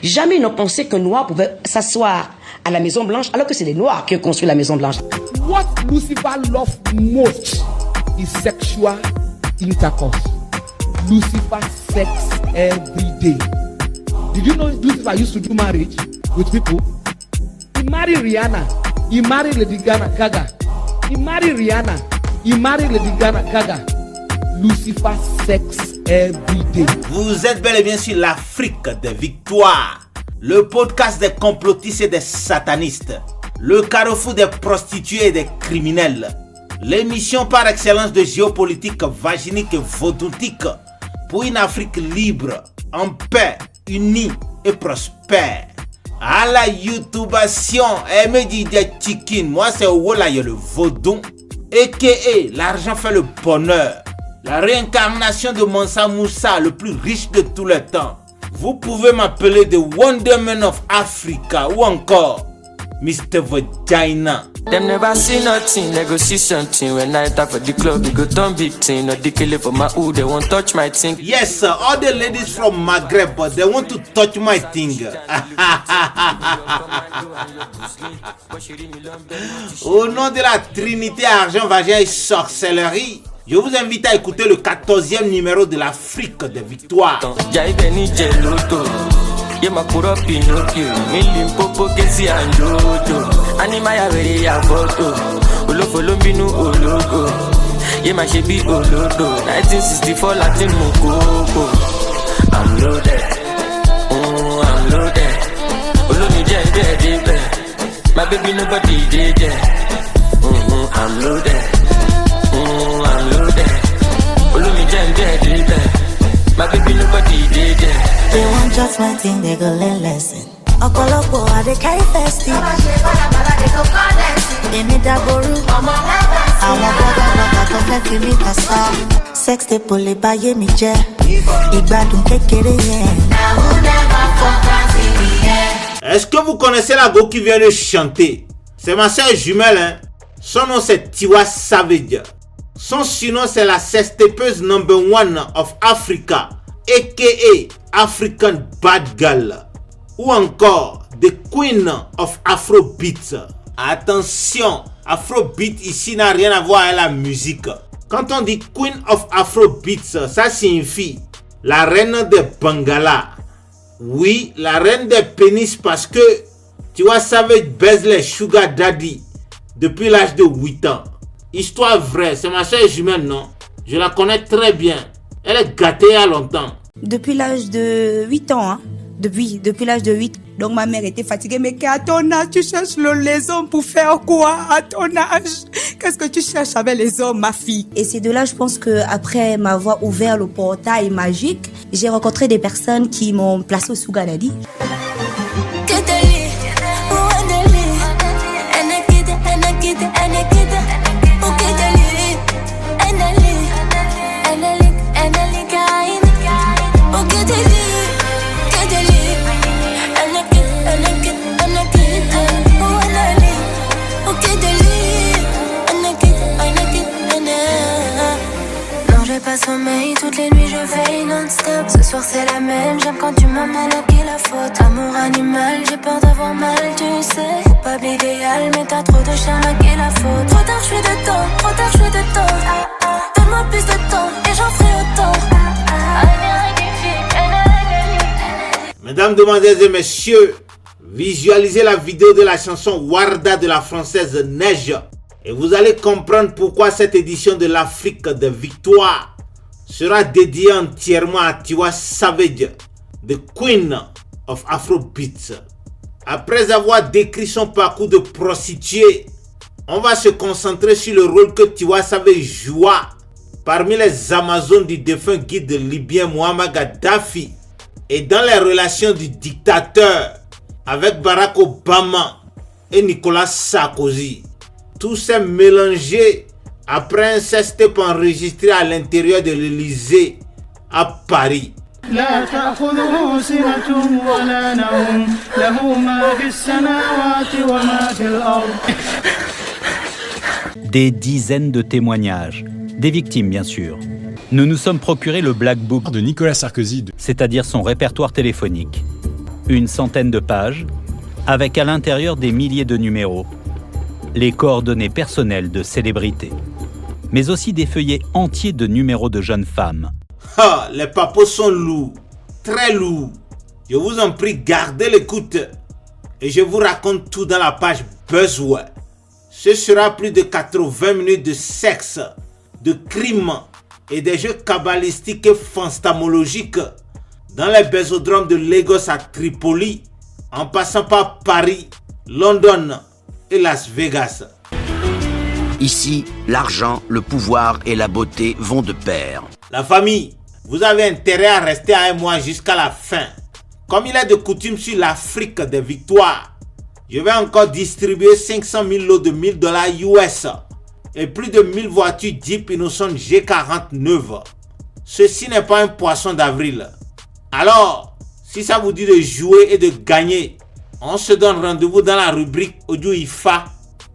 Jamais ils n'ont pensé qu'un noir pouvait s'asseoir à la Maison Blanche alors que c'est les noirs qui ont construit la Maison Blanche. What Lucifer loves most is sexual intercourse. Lucifer sex every day. Did you know Lucifer used to do marriage with people? He married Rihanna. He married Lady Gaga. He married Rihanna. He married Lady Gaga. Lucifer sex every day. Vous êtes bel et bien sur l'Afrique des victoires, le podcast des complotistes et des satanistes, le carrefour des prostituées et des criminels, l'émission par excellence de géopolitique vaginique et vaudoutique pour une Afrique libre, en paix, unie et prospère. À la YouTubation, me dit des chicken, moi c'est Wolaye le vaudou, a.k.a. l'argent fait le bonheur. La réincarnation de Mansa Moussa, le plus riche de tous les temps. Vous pouvez m'appeler The Wonderman of Africa ou encore Mr. Vagina. Them never see nothing, they go see something. When I talk for the club, they go turn big thing. Not the killer for my hood, they won't touch my thing. Yes, sir, all the ladies from Maghreb, but they want to touch my thing. Au nom de la Trinité, argent, vagin et sorcellerie, je vous invite à écouter le 14e numéro de l'Afrique des victoires. Yema kuro Pinocchio, Limpopo Kesi and Jojo. Animaya very ya photo, Olofolo Binu Ologo. Yema Shebi Olodo, 1964 Latin Mokoko. I'm loaded, I'm loaded. Oloni Jende, my baby nobody did it. I'm loaded, I'm loaded. Oloni Jende, my baby nobody did it. They want just my thing, they go learn lesson. Okolopo, I dey carry festive. Emi daboru, àwọn bọ́gà tó fẹ́ fi mí kàsá. Sex dey pole báyé mi jẹ́, ìgbádùn kékeré yẹn. Est-ce que vous connaissez la go qui vient de chanter? C'est ma soeur jumelle, hein? Son nom c'est Tiwa Savage. Son surnom c'est la sextapeuse number 1 of Africa, a.k.a. African Bad Girl, ou encore The Queen of Afrobeat. Attention, Afrobeat ici n'a rien à voir avec la musique. Quand on dit Queen of Afrobeat, ça signifie la reine des Bangala. Oui, la reine des pénis, parce que tu vois, Savage baise les sugar daddy depuis l'âge de 8 ans. Histoire vraie, c'est ma soeur jumelle, non? Je la connais très bien. Elle est gâtée il y a longtemps. Depuis l'âge de 8 ans, hein. Depuis l'âge de 8. Donc ma mère était fatiguée. Mais qu'à ton âge, tu cherches les hommes pour faire quoi? À ton âge, qu'est-ce que tu cherches avec les hommes, ma fille? Et c'est de là, je pense que après m'avoir ouvert le portail magique, j'ai rencontré des personnes qui m'ont placé au Sugar Daddy. Pas sommeil, toutes les nuits je veille non-stop. Ce soir c'est la même, j'aime quand tu m'emmènes à qui la faute. Amour animal, j'ai peur d'avoir mal, tu sais. Pas l'idéal, mais t'as trop de charme à qui la faute. Trop tard, je suis de temps, trop tard, je suis de temps. Donne-moi plus de temps, et j'en ferai autant. Mesdames, demoiselles et messieurs, visualisez la vidéo de la chanson Warda de la française Neige. Et vous allez comprendre pourquoi cette édition de l'Afrique des victoires sera dédiée entièrement à Tiwa Savage, the Queen of Afrobeats. Après avoir décrit son parcours de prostituée, on va se concentrer sur le rôle que Tiwa Savage joua parmi les Amazones du défunt guide libyen Muammar Kadhafi et dans les relations du dictateur avec Barack Obama et Nicolas Sarkozy. Tout s'est mélangé après un sextape enregistré à l'intérieur de l'Élysée à Paris. Des dizaines de témoignages, des victimes bien sûr. Nous nous sommes procuré le Black Book de Nicolas Sarkozy, c'est-à-dire son répertoire téléphonique. Une centaine de pages, avec à l'intérieur des milliers de numéros, les coordonnées personnelles de célébrités, mais aussi des feuillets entiers de numéros de jeunes femmes. Ah, les papos sont lourds, très lourds. Je vous en prie, gardez l'écoute et je vous raconte tout dans la page Buzzword. Ce sera plus de 80 minutes de sexe, de crimes et des jeux cabalistiques et fantasmologiques dans les bésodromes de Lagos à Tripoli, en passant par Paris, London et Las Vegas. Ici, l'argent, le pouvoir et la beauté vont de pair. La famille, vous avez intérêt à rester avec moi jusqu'à la fin. Comme il est de coutume sur l'Afrique des victoires, je vais encore distribuer 500 000 lots de $1000 US et plus de 1000 voitures Jeep Innocent G49. Ceci n'est pas un poisson d'avril. Alors, si ça vous dit de jouer et de gagner, on se donne rendez-vous dans la rubrique Audio IFA.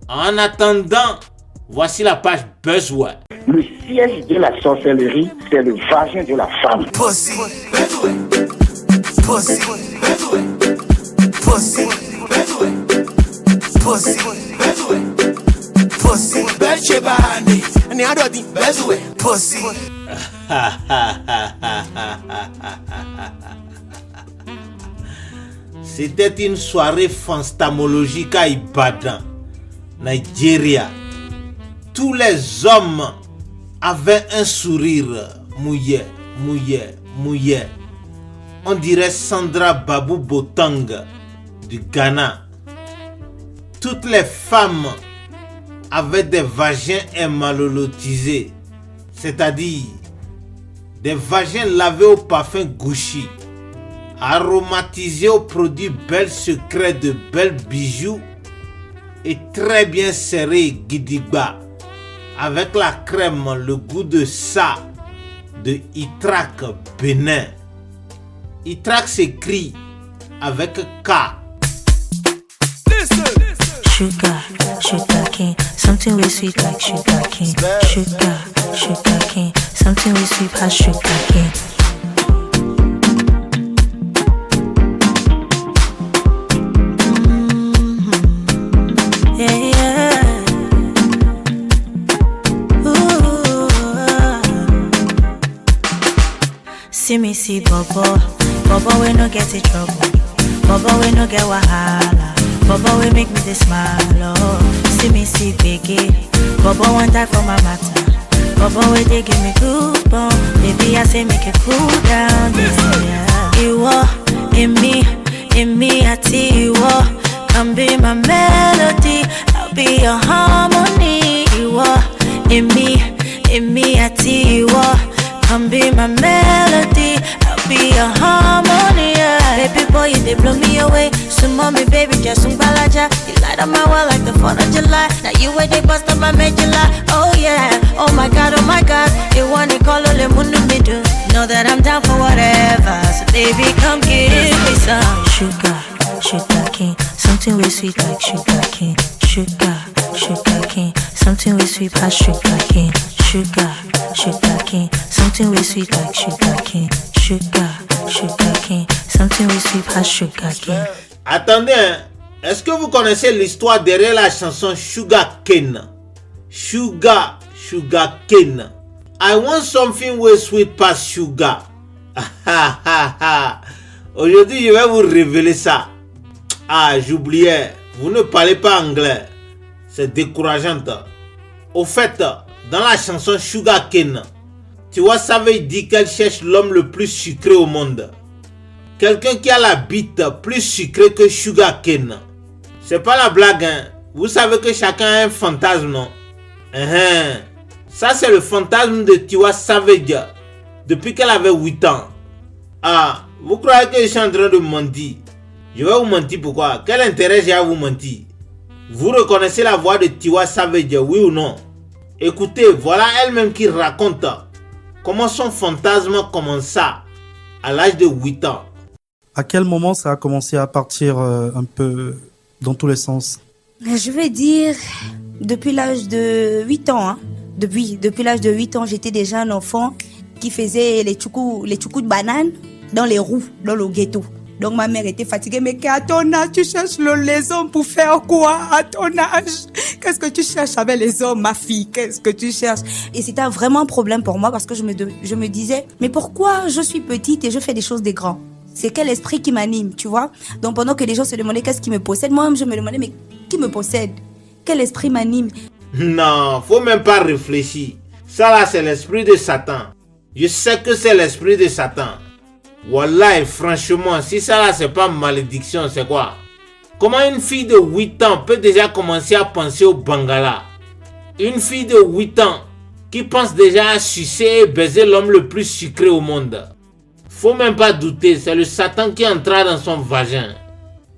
En attendant, voici la page Buzzword. Le siège de la sorcellerie, c'est le vagin de la femme. Pussy. Pussy. Pussy. Pussy. Pussy. Belche bahani. Ni adodi bezwe. Pussy. C'était une soirée fantasmologique à Ibadan, Nigeria. Tous les hommes avaient un sourire mouillé, mouillé, mouillé. On dirait Sandra Babou Botang du Ghana. Toutes les femmes avaient des vagins émalolotisés, c'est-à-dire des vagins lavés au parfum Gucci, aromatisés aux produits Bel Secret de Bel Bijoux et très bien serrés Gidigba, avec la crème, le goût de ça de Itrak Bénin. Itrak s'écrit avec K. Sugar, sugar cane, something we sweet like sugar cane. Sugar, sugar cane, something we sweet as sugar cane. Yeah, yeah. Ooh. See me see Bobo, Bobo we no get in trouble, Bobo we no get wahala. Bobo will make me dey smile, oh. See me see Biggie, Bobo want die for my matter. Bobo will they give me goosebumps. Baby I say make it cool down, yeah. Iwo, in me, I tell you what. Come be my melody, I'll be your harmony. Iwo, in me, I tell you what. Come be my melody, I'll be your harmony, yeah. Baby boy, you they blow me away. So mommy, baby, just some balaja. You light up my world like the 4th of July. Now you where they bust up my medulla. Oh yeah, oh my god, you wanna call all the moon me do. Know that I'm down for whatever. So baby, come give me some sugar, sugar cane, something we sweet like sugar cane. Sugar, sugar cane, something we sweet as sugar cane. Sugar, sugar cane, something we sweet like sugar cane. Sugar, sugar cane, something we sweet as sugar cane. Attendez, hein? Est-ce que vous connaissez l'histoire derrière la chanson Sugar Cane? Sugar, sugar cane. I want something way sweet past sugar. Aujourd'hui, je vais vous révéler ça. Ah, j'oubliais, vous ne parlez pas anglais. C'est décourageant. Au fait, dans la chanson Sugar Cane, tu vois, ça veut dire qu'elle cherche l'homme le plus sucré au monde. Quelqu'un qui a la bite plus sucrée que Sugar Cane. C'est pas la blague, hein. Vous savez que chacun a un fantasme, non? Ça, c'est le fantasme de Tiwa Savage depuis qu'elle avait 8 ans. Ah, vous croyez que je suis en train de mentir? Je vais vous mentir pourquoi? Quel intérêt j'ai à vous mentir? Vous reconnaissez la voix de Tiwa Savage, oui ou non? Écoutez, voilà elle-même qui raconte comment son fantasme commença à l'âge de 8 ans. À quel moment ça a commencé à partir un peu dans tous les sens? Je vais dire depuis l'âge de 8 ans. Hein. Depuis l'âge de 8 ans, j'étais déjà un enfant qui faisait les tchoukou de banane dans les roues, dans le ghetto. Donc ma mère était fatiguée. Mais à ton âge, tu cherches les hommes pour faire quoi? À ton âge, qu'est-ce que tu cherches avec les hommes, ma fille? Qu'est-ce que tu cherches? Et c'était vraiment un problème pour moi parce que je me disais, mais pourquoi je suis petite et je fais des choses des grands? C'est quel esprit qui m'anime, tu vois? Donc pendant que les gens se demandaient qu'est-ce qui me possède, moi-même je me demandais, mais qui me possède? Quel esprit m'anime? Non, faut même pas réfléchir. Ça là, c'est l'esprit de Satan. Je sais que c'est l'esprit de Satan. Wallah, franchement, si ça là, c'est pas malédiction, c'est quoi? Comment une fille de 8 ans peut déjà commencer à penser au Bangala? Une fille de 8 ans qui pense déjà à sucer et baiser l'homme le plus sucré au monde. Faut même pas douter, c'est le Satan qui entra dans son vagin.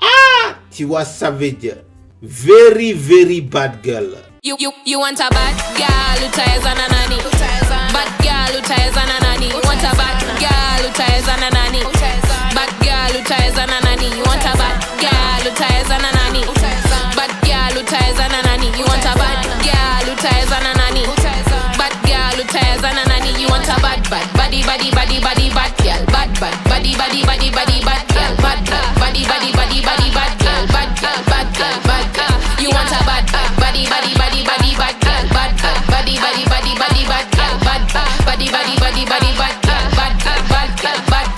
Ah, tu vois, ça veut dire very, very bad girl. You want a bad girl who ties on a nanny. Bad girl who ties on a nanny. You want a bad girl who ties on a nanny. Bad girl who ties on a nanny. You want a bad girl who ties on a nanny. Bad girl who ties on a nanny. You want a bad girl who ties on a nanny. Bad girl who ties on a nanny. You want a bad body bad girl. Bad body bad girl. Bad body bad girl. Bad girl. You want a bad body bad girl. Bad body bad girl. Bad body bad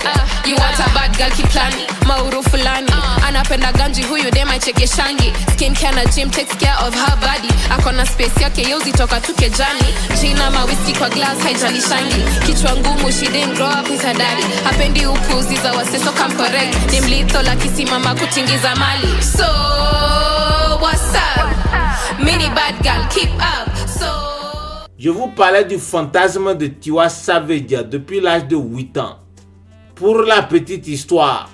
girl. You want a bad girl, keep planning. Mauro Fulani anapenda ganji, huyu dem aicheke shangi. Skin care na gym takes care of her body. Akona space yake yozi toka tuke jani. Gina ma whiskey kwa glass haijali shangi. Kichwa ngumu, she didn't grow up with her daddy. Hapendi upuzi za waseso kamporek. Ni mlito la kisimama kutingiza mali. So what's up? Mini bad girl, keep up. Je vous parlais du fantasme de Tiwa Savage depuis l'âge de 8 ans. Pour la petite histoire,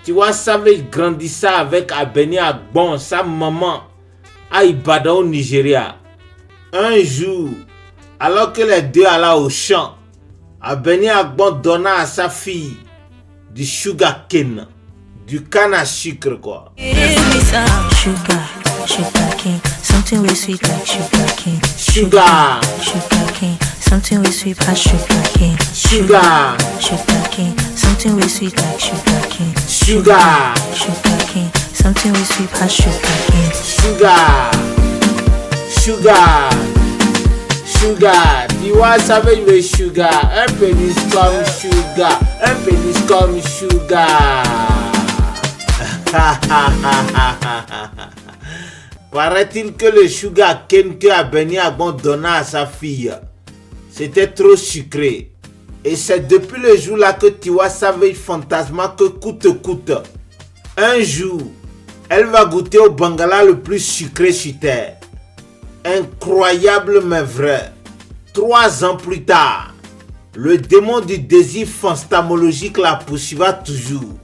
Tiwa Savage grandissait avec Abeni Agbon, sa maman, à Ibadan au Nigeria. Un jour, alors que les deux allaient au champ, Abeni Agbon donna à sa fille du sugar cane, du canne à sucre quoi. Sugar cane, something with sweet like sugar cane. Sugar cane, something with sweet like sugar cane. Sugar cane, something with sweet like sugar cane. Sugar cane, something with sweet like sugar cane. Sugar, Tiwa Savage with sugar. Un pénis comme sugar, un pénis comme sugar. Paraît-il que le sugar cane que Abeni Agbon donna à sa fille, c'était trop sucré. Et c'est depuis le jour là que Tiwa Savage fantasma que coûte, un jour, elle va goûter au Bangala le plus sucré sur terre. Incroyable mais vrai. 3 ans plus tard, le démon du désir fantasmologique la poursuivra toujours.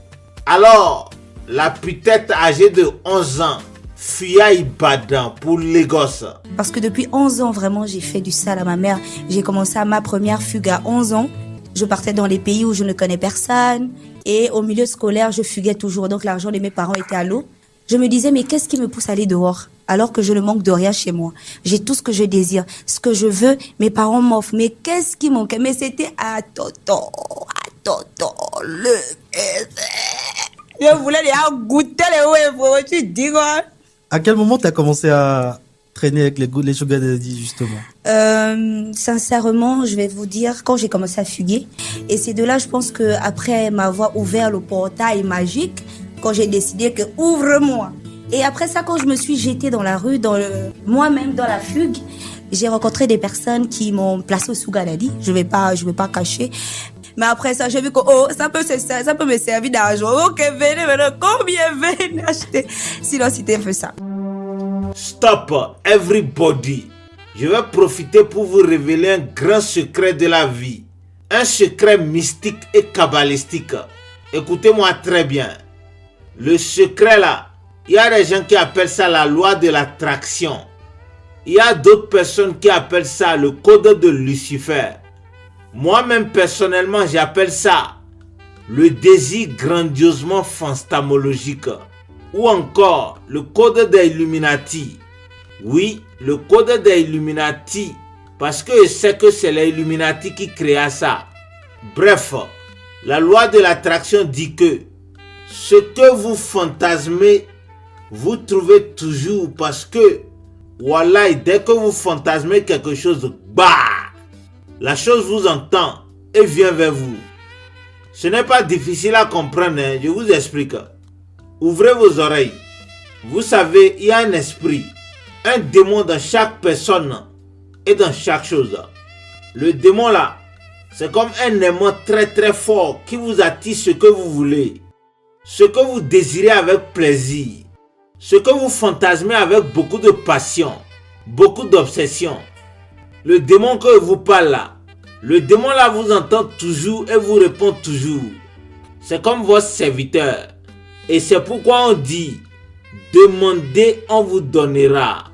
Alors, la petite âgée de 11 ans fuit à Ibadan pour Lagos. Parce que depuis 11 ans, vraiment, j'ai fait du sale à ma mère. J'ai commencé à ma première fugue à 11 ans. Je partais dans les pays où je ne connais personne. Et au milieu scolaire, je fuguais toujours. Donc l'argent de mes parents était à l'eau. Je me disais, mais qu'est-ce qui me pousse à aller dehors alors que je ne manque de rien chez moi? J'ai tout ce que je désire, ce que je veux, mes parents m'offrent. Mais qu'est-ce qui manquait? Mais c'était à tonton, le... Je voulais les goûter les wèvres, tu dis quoi? À quel moment tu as commencé à traîner avec les sugar daddy justement? Sincèrement, je vais vous dire, quand j'ai commencé à fuguer, et c'est de là, je pense que après m'avoir ouvert le portail magique, quand j'ai décidé que ouvre-moi. Et après ça, quand je me suis jetée dans la rue, moi-même dans la fugue, j'ai rencontré des personnes qui m'ont placé au sugar daddy. Je vais pas cacher. Mais après ça, j'ai vu que ça peut me servir d'argent. Ok, venez maintenant, combien venez acheter? Sinon, c'était un peu ça. Stop, everybody. Je vais profiter pour vous révéler un grand secret de la vie. Un secret mystique et kabbalistique. Écoutez-moi très bien. Le secret là, il y a des gens qui appellent ça la loi de l'attraction. Il y a d'autres personnes qui appellent ça le code de Lucifer. Moi-même, personnellement, j'appelle ça le désir grandiosement fantasmologique. Ou encore le code des Illuminati. Oui, le code des Illuminati. Parce que je sais que c'est les Illuminati qui créa ça. Bref, la loi de l'attraction dit que Ce que vous fantasmez, vous trouvez toujours parce que, voilà, dès que vous fantasmez quelque chose, bah, la chose vous entend et vient vers vous. Ce n'est pas difficile à comprendre, hein, je vous explique. Ouvrez vos oreilles. Vous savez, il y a un esprit, un démon dans chaque personne et dans chaque chose. Le démon là, c'est comme un aimant très très fort qui vous attire ce que vous voulez, ce que vous désirez avec plaisir, ce que vous fantasmez avec beaucoup de passion, beaucoup d'obsession. Le démon que vous parle là, le démon là vous entend toujours et vous répond toujours. C'est comme votre serviteur. Et c'est pourquoi on dit, demandez, on vous donnera.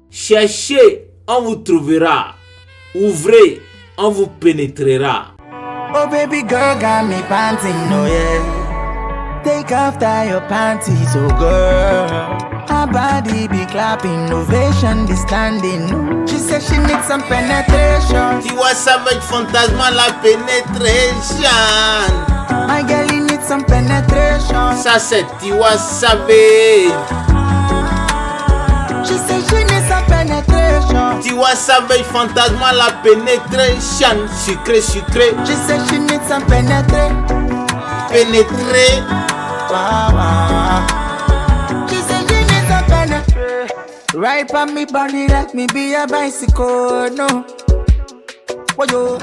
Cherchez, on vous trouvera. Ouvrez, on vous pénétrera. Oh baby girl got me panting, oh yeah. Take off your panties, oh girl. Her body be clapping, ovation be standing. She said she needs some penetration. Tiwa Savage fantasma la penetration. My girl, you need some penetration. Ça c'est Tiwa Savage. She said she needs some penetration. Tiwa Savage fantasma la penetration. Sucré, sucré. She said she needs some penetration. Pénétrer. Wow, wow. She said she needs some penetration. Right on me body, let me be a bicycle, no. What you?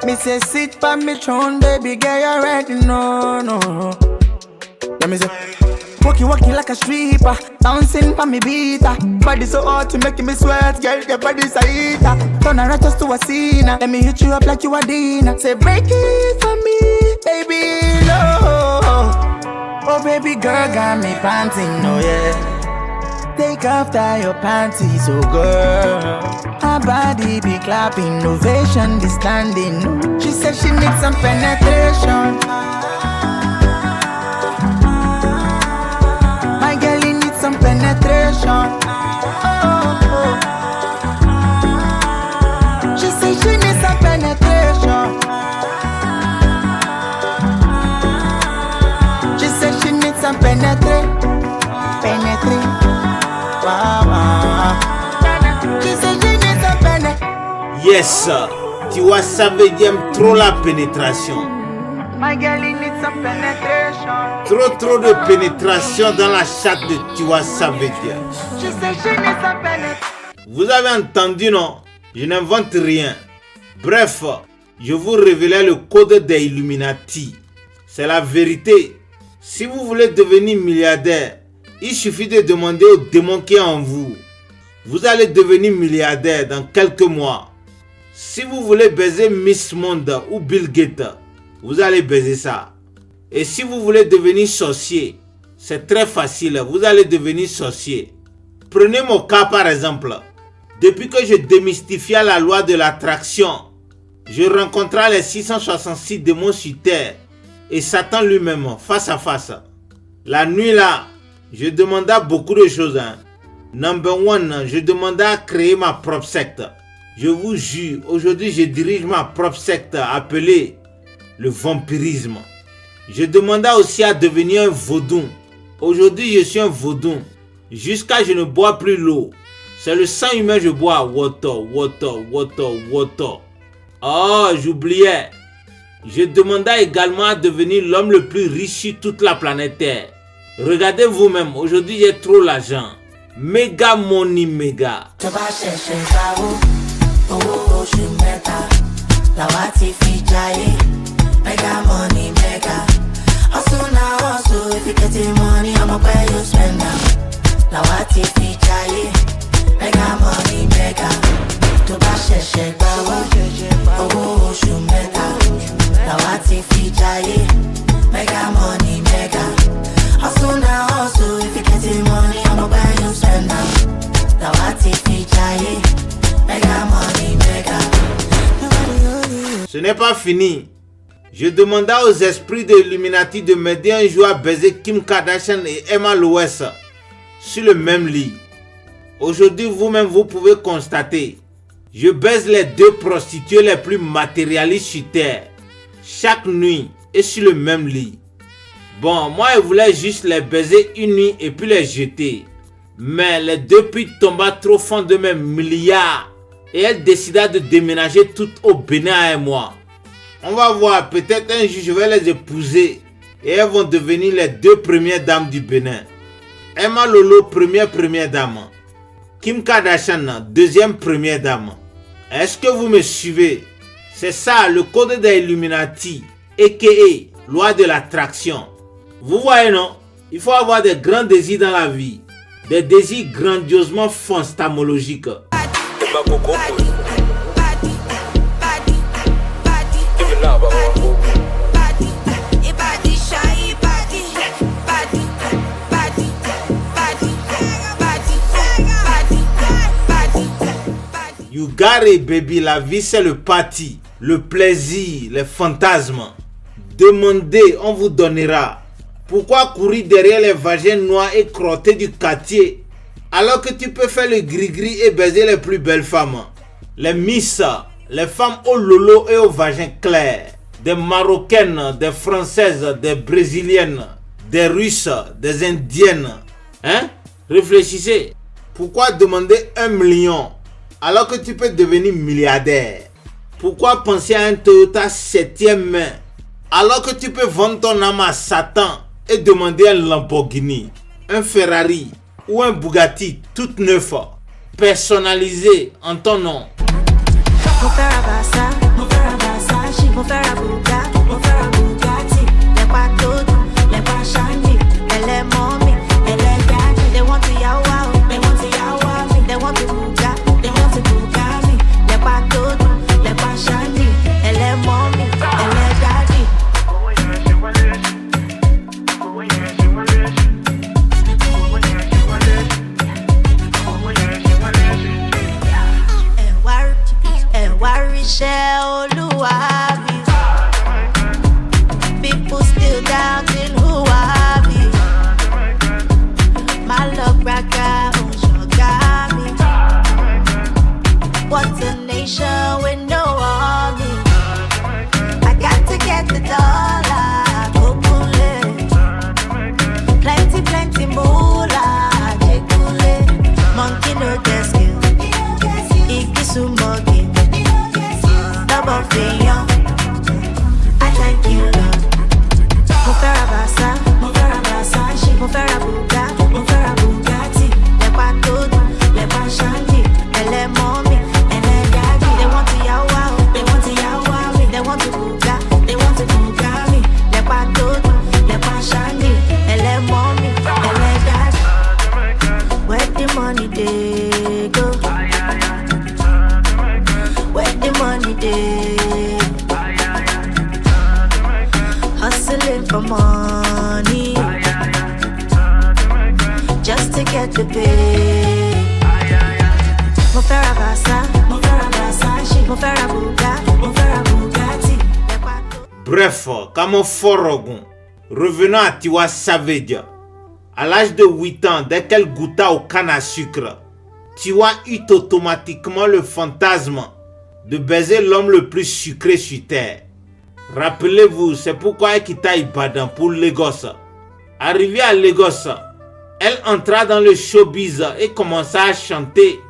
Me say sit by me throne, baby girl, you already know, no. Let me say, walking like a stripper, bouncing for me beater. Body so hot to make me sweat, girl, your body's a heater. Turn her just to a scene, let me hit you up like you a Dina. Say break it for me, baby, no. Oh baby girl, got me panting, no yeah. Take off your panties, oh girl. Her body be clapping, ovation be standing. She said she needs some penetration. My girl, you need some penetration. Oh, oh. She said she needs some penetration. She said she needs some penetration. Penetrate. Yes, Tiwa Savage aime trop la pénétration. My girl, you need some penetration. Trop de pénétration dans la chatte de Tiwa Savage. She said she needs some penetration. Vous avez entendu, non? Je n'invente rien. Bref, je vous révélais le code des Illuminati. C'est la vérité. Si vous voulez devenir milliardaire, il suffit de demander au démon qui est en vous. Vous allez devenir milliardaire dans quelques mois. Si vous voulez baiser Miss Monde ou Bill Gates, vous allez baiser ça. Et si vous voulez devenir sorcier, c'est très facile, vous allez devenir sorcier. Prenez mon cas par exemple. Depuis que je démystifiais la loi de l'attraction, je rencontrais les 666 démons sur terre et Satan lui-même face à face. La nuit là, je demandais beaucoup de choses. Number one, je demandais à créer ma propre secte. Je vous jure, aujourd'hui je dirige ma propre secte appelée le vampirisme. Je demandais aussi à devenir un vaudou. Aujourd'hui je suis un vaudou. Jusqu'à ce que je ne bois plus l'eau. C'est le sang humain que je bois. Water. Oh, j'oubliais. Je demandais également à devenir l'homme le plus riche sur toute la planète Terre. Regardez vous-même, aujourd'hui j'ai trop l'argent. Méga money méga. Mega money mega. Hustle now hustle, if you getting money I'ma pay you spend now. Lawati fi jaye. Mega money mega. To ba sheshe gbawo. Owo oṣù mẹ́ta. Lawati fi jaye. Mega money mega. Hustle now hustle, if you getting money I'ma pay you spend now. Lawati fi jaye. Mega money mega. Ce n'est pas fini. Je demandais aux esprits de l'Illuminati de m'aider un jour à baiser Kim Kardashian et Emma Lois sur le même lit. Aujourd'hui, vous-même, vous pouvez constater, je baise les deux prostituées les plus matérialistes sur terre, chaque nuit et sur le même lit. Bon, moi, je voulais juste les baiser une nuit et puis les jeter. Mais les deux putes tomba trop fond de mes milliards. Et elle décida de déménager toutes au Bénin avec moi. On va voir, peut-être un jour je vais les épouser. Et elles vont devenir les 2 premières dames du Bénin. Emma Lolo, première dame. Kim Kardashian, 2e première dame. Est-ce que vous me suivez? C'est ça le code des Illuminati, a.k.a. loi de l'attraction. Vous voyez non? Il faut avoir des grands désirs dans la vie. Des désirs grandiosement fantasmologiques. You got it, baby. La vie, c'est le party, le plaisir, les fantasmes. Demandez, on vous donnera. Pourquoi courir derrière les vagins noirs et crottés du quartier alors que tu peux faire le gris-gris et baiser les plus belles femmes? Les miss, les femmes au lolo et au vagin clair. Des Marocaines, des Françaises, des Brésiliennes, des Russes, des Indiennes. Hein? Réfléchissez. Pourquoi demander 1 million alors que tu peux devenir milliardaire? Pourquoi penser à un Toyota 7e main alors que tu peux vendre ton âme à Satan et demander un Lamborghini, un Ferrari ou un Bugatti tout neuf, personnalisé en ton nom? People still doubting who I be. My love bracker, got me. What's a nation with no army? I got to get the dollar, plenty moolah, monkey no get skill, ikisu monkey. I thank you, Lord. Mo fẹ́ ra Bugatti, lẹ́pà todo, lẹ́pà Shandy, ẹlẹ́mọ́mì, ẹlẹ́dàdì. They want to yawa, they want to yawa me, they want to Bugatti, lẹ́pà todo, lẹ́pà Shandy, ẹlẹ́mọ́mì, ẹlẹ́dàdì. Where the money dey go? Where the money dey? Hustling for money, just to get the pay. Mo fẹ́ ra Versace, mo fẹ́ ra Bugatti. Bref, comme Forogon, revenons à Tiwa Savage. À l'âge de 8 ans, dès qu'elle goûta au canne à sucre, Tiwa eut automatiquement le fantasme de baiser l'homme le plus sucré sur terre. Rappelez-vous, c'est pourquoi elle quitta Ibadan pour Lagos. Arrivée à Lagos, elle entra dans le showbiz et commença à chanter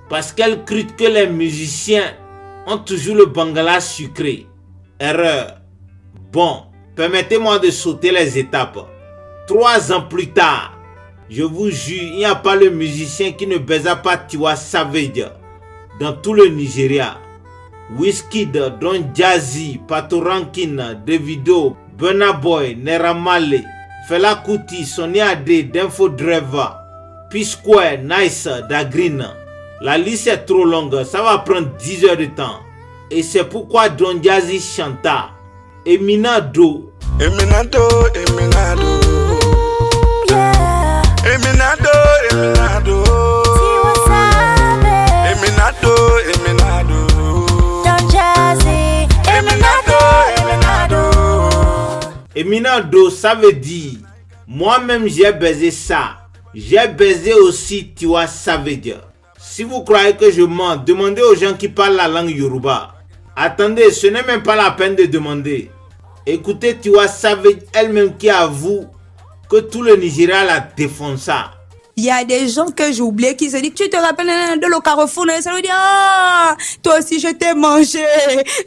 parce qu'elle crut que les musiciens ont toujours le bangala sucré. Erreur. Bon, permettez-moi de sauter les étapes. 3 ans plus tard, je vous jure, il n'y a pas le musicien qui ne baisa pas Tiwa Savage dans tout le Nigeria. Wizkid, Don Jazzy, Pato Rankin, Davido, Burna Boy, Naira Marley, Fela Kuti, Sonny Ade, Denfo Driver, P-Square, Nice, Dagreen. La liste est trop longue, ça va prendre 10 heures de temps. Et c'est pourquoi Don Jazzy chanta Eminado. Eminado, Eminado, yeah. Eminado, Eminado, Tiwa Savage, Eminado, Eminado, Don Jazzy, Eminado, Eminado. Eminado, ça veut dire moi-même j'ai baisé ça. J'ai baisé aussi Tiwa Savage. Si vous croyez que je mens, demandez aux gens qui parlent la langue Yoruba. Attendez, ce n'est même pas la peine de demander. Écoutez Tiwa Savage elle-même qui avoue que tout le Nigeria la défonça. Il y a des gens que j'ai oublié qui se disent, tu te rappelles de le Carrefour, ça veut dire, ah, toi aussi je t'ai mangé.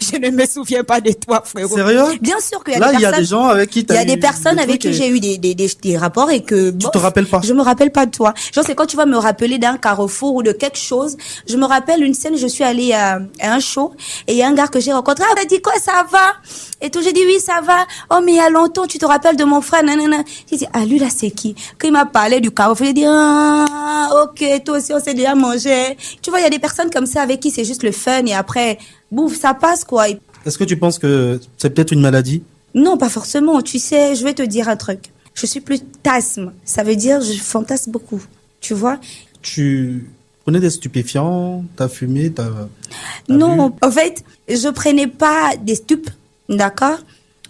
Je ne me souviens pas de toi, frérot. Sérieux? Bien sûr qu'il y a là, des personnes. Là, il y a des gens avec qui il y a des personnes avec qui j'ai eu des rapports et que. Tu te rappelles pas? Je me rappelle pas de toi. Genre, c'est quand tu vas me rappeler d'un Carrefour ou de quelque chose. Je me rappelle une scène, je suis allée à un show et il y a un gars que j'ai rencontré. Ah, on a dit quoi, ça va? Et tout, j'ai dit oui, ça va. Oh, mais il y a longtemps, tu te rappelles de mon frère, nanana. J'ai dit, ah, lui là, c'est qui? Quand il m'a parlé du Carrefour, j'ai dit, ah, ok, toi aussi, on s'est déjà mangé. Tu vois, il y a des personnes comme ça avec qui c'est juste le fun et après, bouf, ça passe, quoi. Est-ce que tu penses que c'est peut-être une maladie? Non, pas forcément. Tu sais, je vais te dire un truc. Je suis plus tasme. Ça veut dire, je fantasme beaucoup. Tu vois? Tu prenais des stupéfiants, t'as fumé, non, vu? En fait, je prenais pas des stupes, d'accord?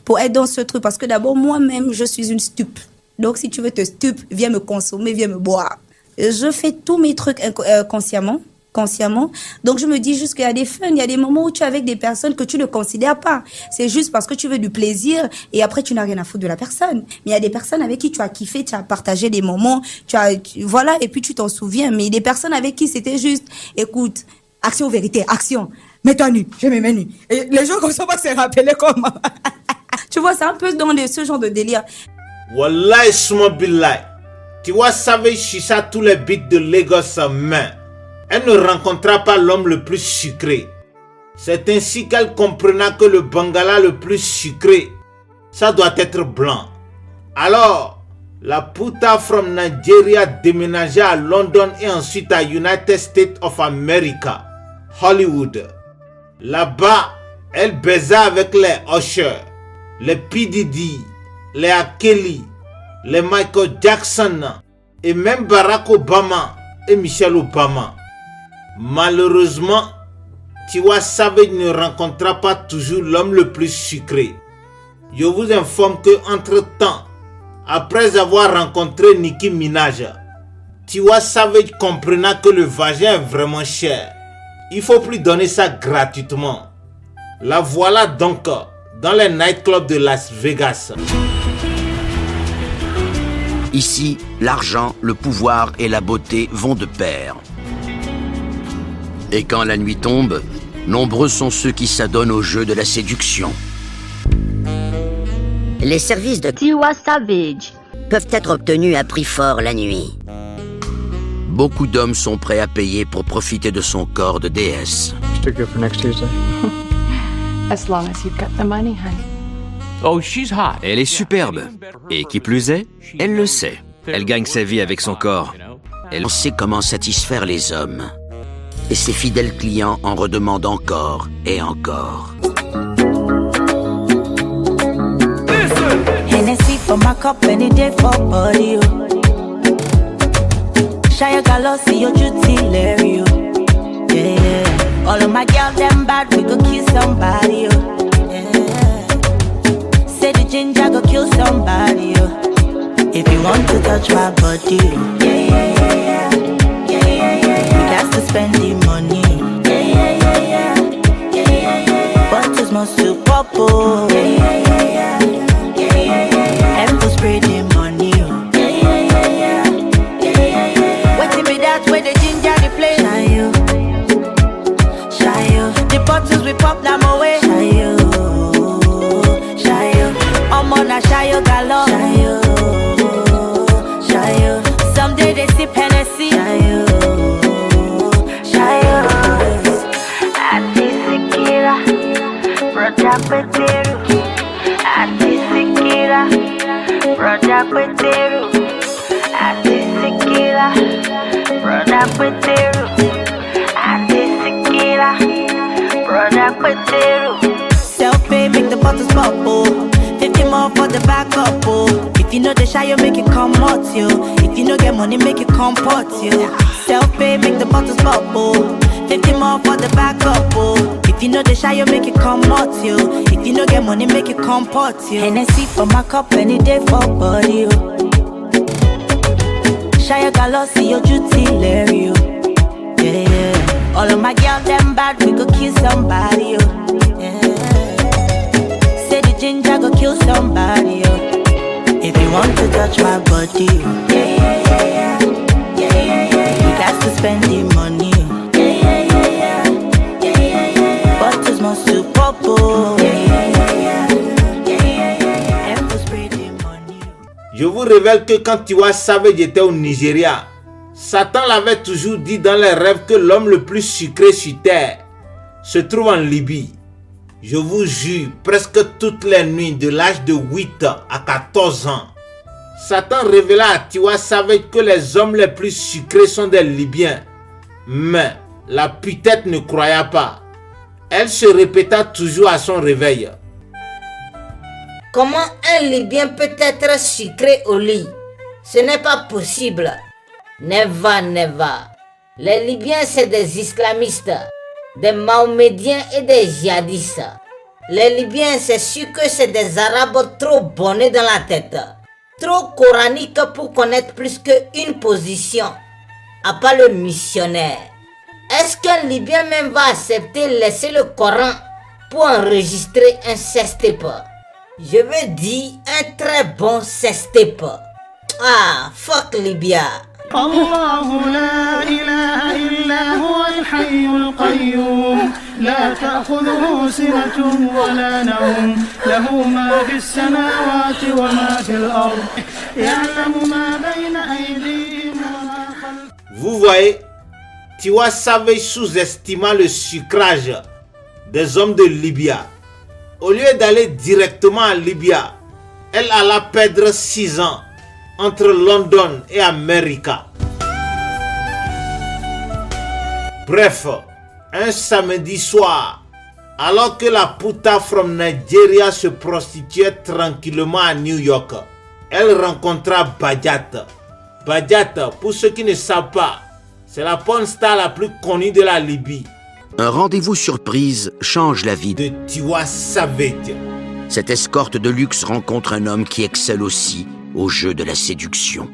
Pour être dans ce truc. Parce que d'abord, moi-même, je suis une stupe. Donc, si tu veux te stupe, viens me consommer, viens me boire. Je fais tous mes trucs consciemment. Donc, je me dis juste qu'il y a des fun, il y a des moments où tu es avec des personnes que tu ne considères pas. C'est juste parce que tu veux du plaisir et après, tu n'as rien à foutre de la personne. Mais il y a des personnes avec qui tu as kiffé, tu as partagé des moments, voilà, et puis tu t'en souviens. Mais des personnes avec qui c'était juste, écoute, action, vérité, action. Mets-toi nu, je me mets nu. Et les gens comme ça vont se rappeler comment. Tu vois, c'est un peu dans ce genre de délire. Wallahi suma billahi. Tiwa Savage chicha tous les beats de Lagos en main. Elle ne rencontra pas l'homme le plus sucré. C'est ainsi qu'elle comprena que le Bangala le plus sucré, ça doit être blanc. Alors, la puta from Nigeria déménagea à London et ensuite à United States of America, Hollywood. Là-bas, elle baisa avec les Usher, les P. Diddy, les A. Kelly, les Michael Jackson et même Barack Obama et Michelle Obama. Malheureusement, Tiwa Savage ne rencontra pas toujours l'homme le plus sucré. Je vous informe que entre-temps, après avoir rencontré Nicki Minaj, Tiwa Savage comprena que le vagin est vraiment cher. Il faut plus donner ça gratuitement. La voilà donc dans les nightclubs de Las Vegas. Ici, l'argent, le pouvoir et la beauté vont de pair. Et quand la nuit tombe, nombreux sont ceux qui s'adonnent au jeu de la séduction. Les services de Tiwa Savage peuvent être obtenus à prix fort la nuit. Beaucoup d'hommes sont prêts à payer pour profiter de son corps de déesse. Stick it for next Tuesday. As long as you've got the money, honey. Oh, she's hot. Elle est superbe. Et qui plus est, elle le sait. Elle gagne sa vie avec son corps. Elle sait comment satisfaire les hommes. Et ses fidèles clients en redemandent encore et encore. Hennessy for my cup any day for body. Shia Galossi, your duty, Larry. Yeah. All of my girls, them bad, we go kill somebody. Yeah. Say the ginger go kill somebody. If you want to touch my body. Yeah, yeah, yeah, yeah. Yeah, yeah, yeah, yeah. You got to spend the money. Yeah, yeah, yeah, yeah. Yeah, yeah, yeah, yeah. Bottles must to pop. Yeah, yeah, yeah, yeah. Yeah, yeah, yeah, yeah. And to spray the money. Yeah, yeah, yeah, yeah. Yeah, yeah, yeah. Waiting me that way the ginger they play. Shy, the bottles we pop them away. Shy, I'm on a shy galore. Shy, someday they sip Hennessy. Shy, Atisikira, Roja Peteru. Atisikira, Roja Peteru. Atisikira, Roja Peteru. Atisikira, Roja Peteru. Self-pay, make the bottles bubble. 50 more for the backup, oh. If you know the shy, you make it come out, you. If you know get money, make it comport, you. Self-pay, make the bottles bubble. 50 more for the backup, oh. If you know the shy, you make it come out, you. If you know get money, make it comport, you. Hennessy for my cup, any day for body, oh. Shy Galossi, your duty, Larry, yeah, yeah. All of my girls, them bad, we go kill somebody, oh. Yeah. Say the ginger go kill somebody, yo. If you want to touch my body, you got to spend the money. Bottles must to pop, Je vous révèle que quand Tiwa Savage était au Nigeria, Satan l'avait toujours dit dans les rêves que l'homme le plus sucré sur terre se trouve en Libye. Je vous jure, presque toutes les nuits de l'âge de 8 à 14 ans, Satan révéla à Tiwa Savage que les hommes les plus sucrés sont des Libyens. Mais la putette ne croyait pas. Elle se répéta toujours à son réveil. Comment un Libyen peut être sucré au lit? Ce n'est pas possible. Never, never. Les Libyens, c'est des islamistes, des Mahomédiens et des djihadistes. Les Libyens, c'est sûr que c'est des Arabes trop bonnés dans la tête, trop coraniques pour connaître plus qu'une position, à part le missionnaire. Est-ce qu'un Libyen même va accepter laisser le Coran pour enregistrer un sextape? Je veux dire un très bon sextape. Ah, fuck Libya. الله لا إله إلا هو الحي القيوم لا تأخذه سنة ولا نوم له ما في السماوات وما في الأرض يعلم ما بين أيديهم وما خلفهم. Vous voyez, Tiwa Savage sous-estima le sucrage des hommes de Libya. Au lieu d'aller directement à Libya, elle alla perdre 6 ans entre London et America. Bref, un samedi soir, alors que la puta from Nigeria se prostituait tranquillement à New York, elle rencontra Badiat. Badiat, pour ceux qui ne savent pas, c'est la porn star la plus connue de la Libye. Un rendez-vous surprise change la vie de Tiwa Savage. Cette escorte de luxe rencontre un homme qui excelle aussi au jeu de la séduction.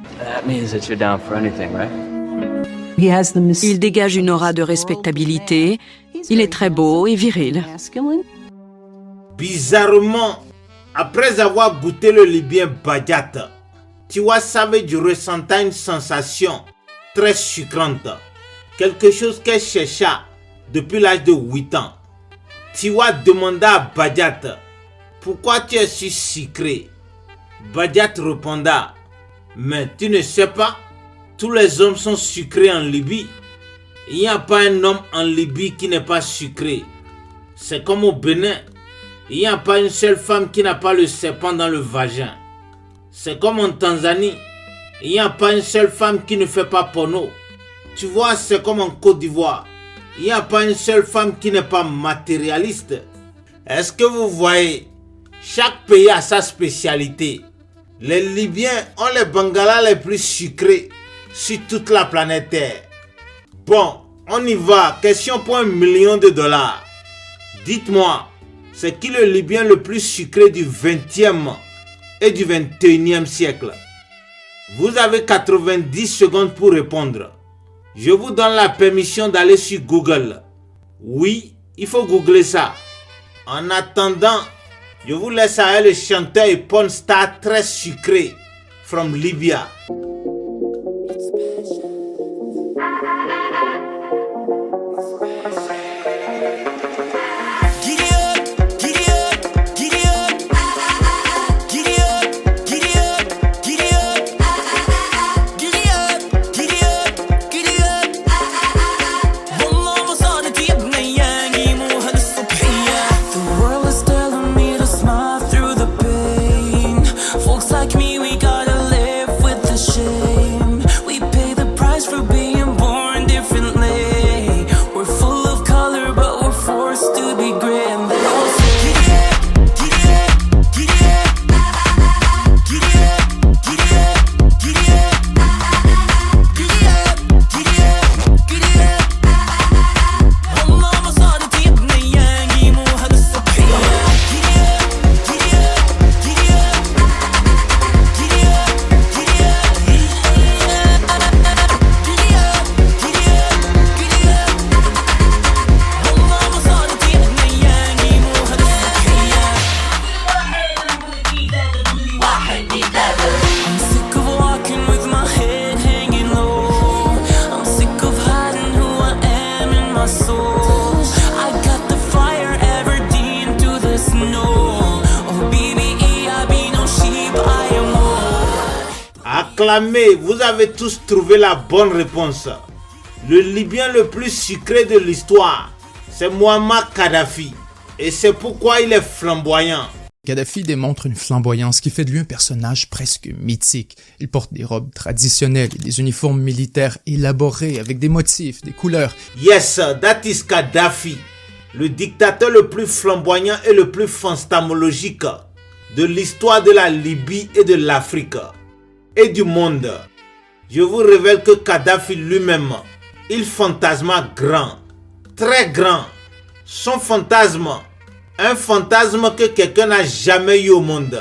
Il dégage une aura de respectabilité. Il est très beau et viril. Bizarrement, après avoir goûté le Libyen Badiat, Tiwa Savage ressentait une sensation très sucrante. Quelque chose qu'elle chercha depuis l'âge de 8 ans. Tiwa demanda à Badiat, pourquoi tu es si sucré? Badiat répondit, mais tu ne sais pas, tous les hommes sont sucrés en Libye. Il n'y a pas un homme en Libye qui n'est pas sucré. C'est comme au Bénin, il n'y a pas une seule femme qui n'a pas le serpent dans le vagin. C'est comme en Tanzanie, il n'y a pas une seule femme qui ne fait pas porno. Tu vois, c'est comme en Côte d'Ivoire, il n'y a pas une seule femme qui n'est pas matérialiste. Est-ce que vous voyez? Chaque pays a sa spécialité. Les Libyens ont les bangalas les plus sucrés sur toute la planète Terre. Bon, on y va. Question pour $1 million. Dites-moi, c'est qui le Libyen le plus sucré du 20e et du 21e siècle? Vous avez 90 secondes pour répondre. Je vous donne la permission d'aller sur Google. Oui, il faut googler ça. En attendant, je vous laisse avec le chanteur et porn star très sucré from Libya. Folks like me, we gotta live with the shit. Acclamez, vous avez tous trouvé la bonne réponse. Le Libyen le plus sucré de l'histoire, c'est Muammar Kadhafi. Et c'est pourquoi il est flamboyant. Kadhafi démontre une flamboyance qui fait de lui un personnage presque mythique. Il porte des robes traditionnelles et des uniformes militaires élaborés avec des motifs, des couleurs. Yes, that is Kadhafi, le dictateur le plus flamboyant et le plus fantasmologique de l'histoire de la Libye et de l'Afrique et du monde. Je vous révèle que Kadhafi lui-même, il fantasma grand, très grand. Son fantasme, un fantasme que quelqu'un n'a jamais eu au monde,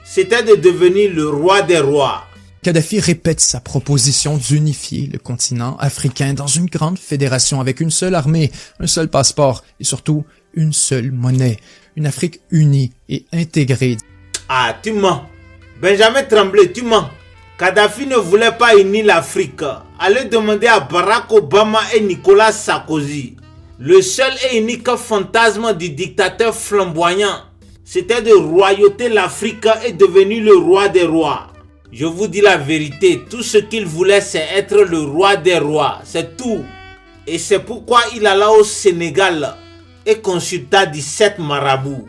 c'était de devenir le roi des rois. Kadhafi répète sa proposition d'unifier le continent africain dans une grande fédération avec une seule armée, un seul passeport et surtout une seule monnaie. Une Afrique unie et intégrée. Ah, tu mens. Benjamin Tremblay, tu mens. Kadhafi ne voulait pas unir l'Afrique. Allez demander à Barack Obama et Nicolas Sarkozy. Le seul et unique fantasme du dictateur flamboyant, c'était de royauter l'Afrique et devenir le roi des rois. Je vous dis la vérité, tout ce qu'il voulait, c'est être le roi des rois, c'est tout. Et c'est pourquoi il alla au Sénégal et consulta 17 marabouts.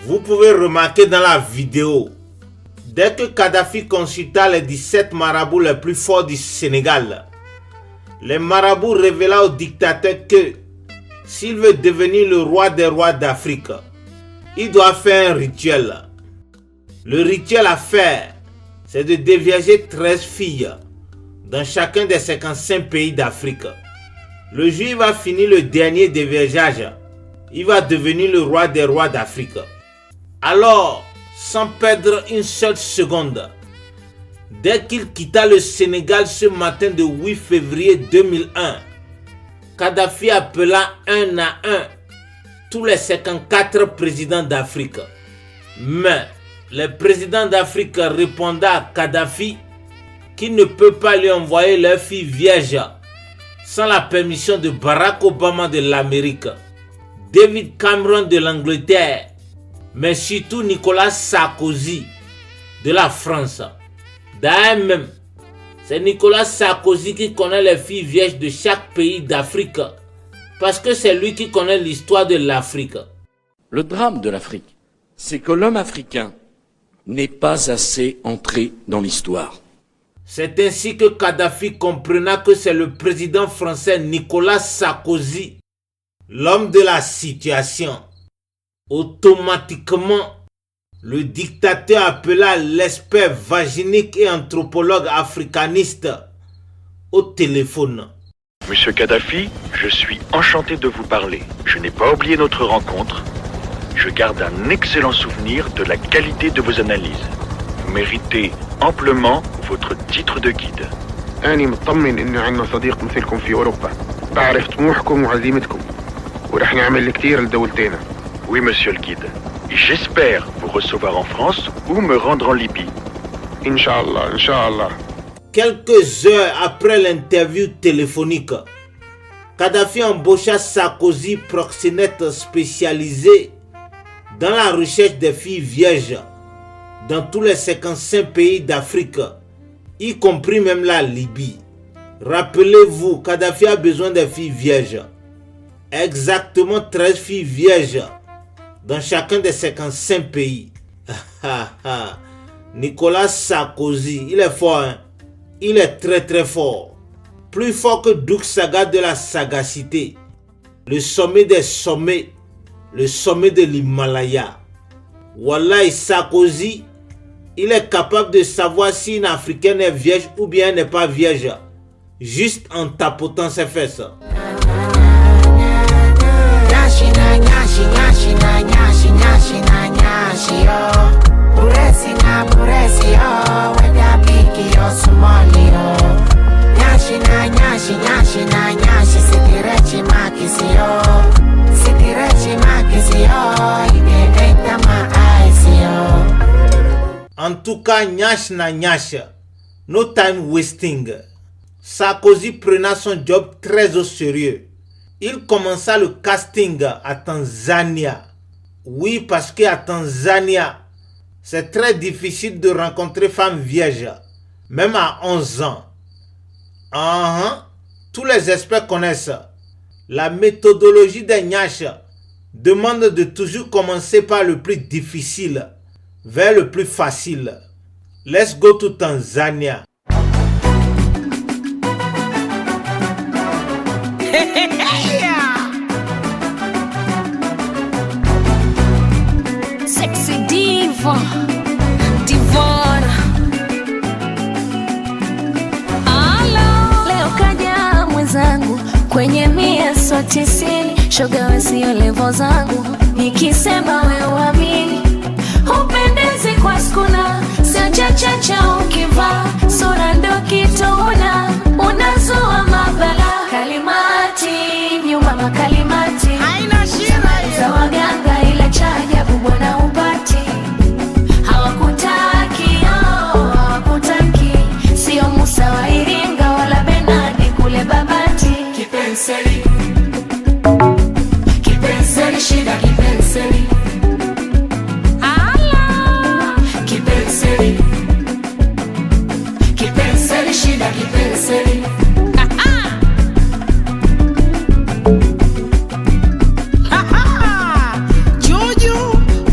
Vous pouvez remarquer dans la vidéo, dès que Kadhafi consulta les 17 marabouts les plus forts du Sénégal, les marabouts révéla au dictateur que s'il veut devenir le roi des rois d'Afrique, il doit faire un rituel. Le rituel à faire, c'est de dévierger 13 filles dans chacun des 55 pays d'Afrique. Le jour où il va finir le dernier déviergeage, il va devenir le roi des rois d'Afrique. Alors, sans perdre une seule seconde, dès qu'il quitta le Sénégal ce matin de 8 février 2001, Kadhafi appela un à un tous les 54 présidents d'Afrique. Mais les présidents d'Afrique répondaient à Kadhafi qu'il ne peut pas lui envoyer leur fille vierge sans la permission de Barack Obama de l'Amérique, David Cameron de l'Angleterre, mais surtout Nicolas Sarkozy de la France. D'ailleurs même, c'est Nicolas Sarkozy qui connaît les filles vierges de chaque pays d'Afrique, parce que c'est lui qui connaît l'histoire de l'Afrique. Le drame de l'Afrique, c'est que l'homme africain n'est pas assez entré dans l'histoire. C'est ainsi que Kadhafi comprena que c'est le président français Nicolas Sarkozy, l'homme de la situation. Automatiquement, le dictateur appela l'expert vaginique et anthropologue africaniste au téléphone. Monsieur Kadhafi, je suis enchanté de vous parler. Je n'ai pas oublié notre rencontre. Je garde un excellent souvenir de la qualité de vos analyses. Vous méritez amplement votre titre de guide. أنا مطمن إنه عندنا صديق مثلكم في أوروبا. بعرف طموحكم وعزيمتكم. ورح نعمل كتير لدولتنا. Oui, monsieur le guide. J'espère vous recevoir en France ou me rendre en Libye. Inch'Allah, Inch'Allah. Quelques heures après l'interview téléphonique, Kadhafi embaucha Sarkozy, proxénète spécialisé dans la recherche des filles vierges dans tous les 55 pays d'Afrique, y compris même la Libye. Rappelez-vous, Kadhafi a besoin des filles vierges. Exactement 13 filles vierges dans chacun des 55 pays. Nicolas Sarkozy, il est fort, hein? Il est très fort. Plus fort que Doug Saga de la sagacité. Le sommet des sommets. Le sommet de l'Himalaya. Wallahi, Sarkozy, il est capable de savoir si une Africaine est vierge ou bien elle n'est pas vierge. Juste en tapotant ses fesses. En tout cas, nyash na nyash, no time wasting. Sarkozy prenait son job très au sérieux. Il commença le casting à Tanzania. Oui, parce qu'à Tanzania, c'est très difficile de rencontrer femmes vierges, même à 11 ans. Tous les experts connaissent. La méthodologie des nyash demande de toujours commencer par le plus difficile vers le plus facile. Let's go to Tanzania. Sexy diva, divana. Leo kaja mwenzangu kwenye 190, shoga we sio levo zangu, nikisema we uamini, upendezi kwa skuna, sio chachacha ukivaa, sura ndo kitona, unazoa mabala, kalimati, nyuma makalimati, haina shida za waganga ila cha ajabu bwana upati, hawakutaki, hawakutaki, sio Musa wa Iringa wala Benadi kule Babati, kipenseli, kipenseli shida kipenseli, kipenseli, kipenseli shida kipenseli. Juju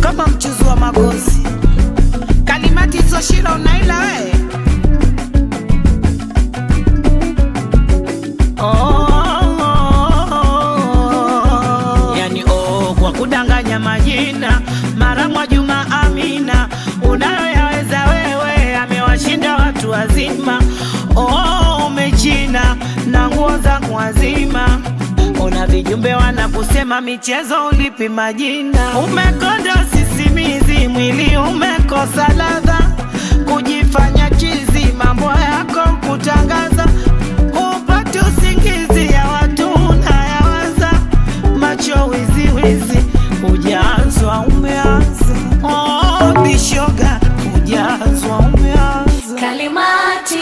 kama mchuzi wa magozi, kalimati hizo shida unaila we. Yani kwa kudanganya majina, mara mwa Juma Amina, unayoyaweza wewe amewashinda watu wazima. Umechina na nguo zangu wazima, una vijumbe wanakusema michezo ulipi majina. Umekonda sisimizi, mwili umekosa ladha, kujifanya chizi, mambo yako kutangaza, upate usingizi ya watu unayawaza, macho wizi wizi, ujazwa umeanza. Bishoga ujazwa umeanza. Kalimati,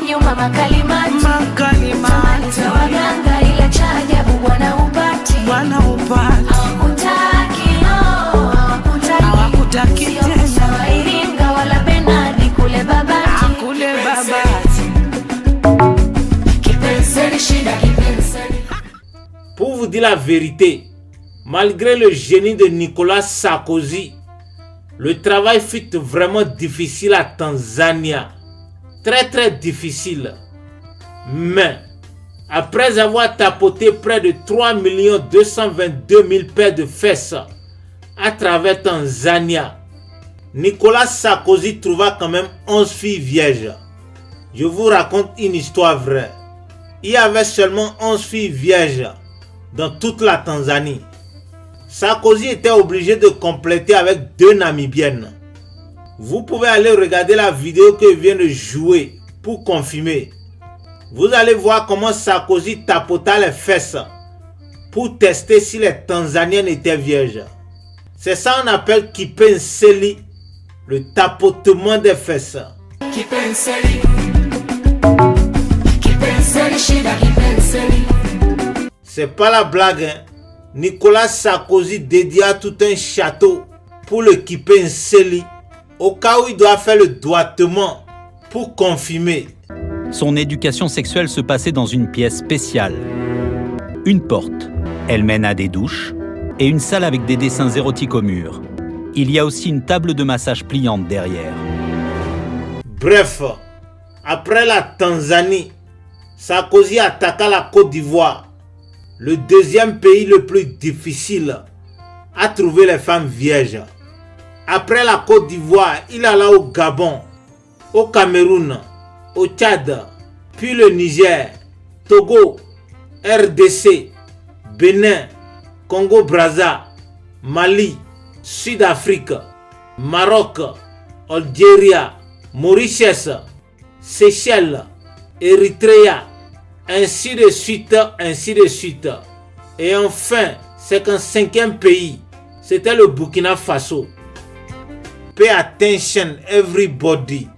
nyuma makalimati, makalimati, za waganga ila cha ajabu bwana upati, bwana upati, hawakutaki, hawakutaki, hawakutaki sio Musa wa Iringa wala Benadi kule Babati, kule Babati, kipenseli shida kipenseli. Pour vous dire la vérité, malgré le génie de Nicolas Sarkozy, le travail fut vraiment difficile à Tanzania. Très difficile. Mais, après avoir tapoté près de 3 222 000 paires de fesses à travers Tanzania, Nicolas Sarkozy trouva quand même 11 filles vierges. Je vous raconte une histoire vraie. Il y avait seulement 11 filles vierges dans toute la Tanzanie. Sarkozy était obligé de compléter avec 2 Namibiennes. Vous pouvez aller regarder la vidéo que je viens de jouer pour confirmer. Vous allez voir comment Sarkozy tapota les fesses pour tester si les Tanzaniennes étaient vierges. C'est ça qu'on appelle Kipenseli, le tapotement des fesses. C'est pas la blague, hein? Nicolas Sarkozy dédia tout un château pour le Kipenseli, au cas où il doit faire le doigtement pour confirmer. Son éducation sexuelle se passait dans une pièce spéciale. Une porte, elle mène à des douches, et une salle avec des dessins érotiques au mur. Il y a aussi une table de massage pliante derrière. Bref, après la Tanzanie, Sarkozy attaqua la Côte d'Ivoire, le deuxième pays le plus difficile à trouver les femmes vierges. Après la Côte d'Ivoire, il alla au Gabon, au Cameroun, au Tchad, puis le Niger, Togo, RDC, Bénin, Congo-Brazza, Mali, Sud-Afrique, Maroc, Algérie, Mauritius, Seychelles, Érythrée, ainsi de suite, ainsi de suite. Et enfin, c'est qu'un 5e pays, c'était le Burkina Faso. Pay attention everybody.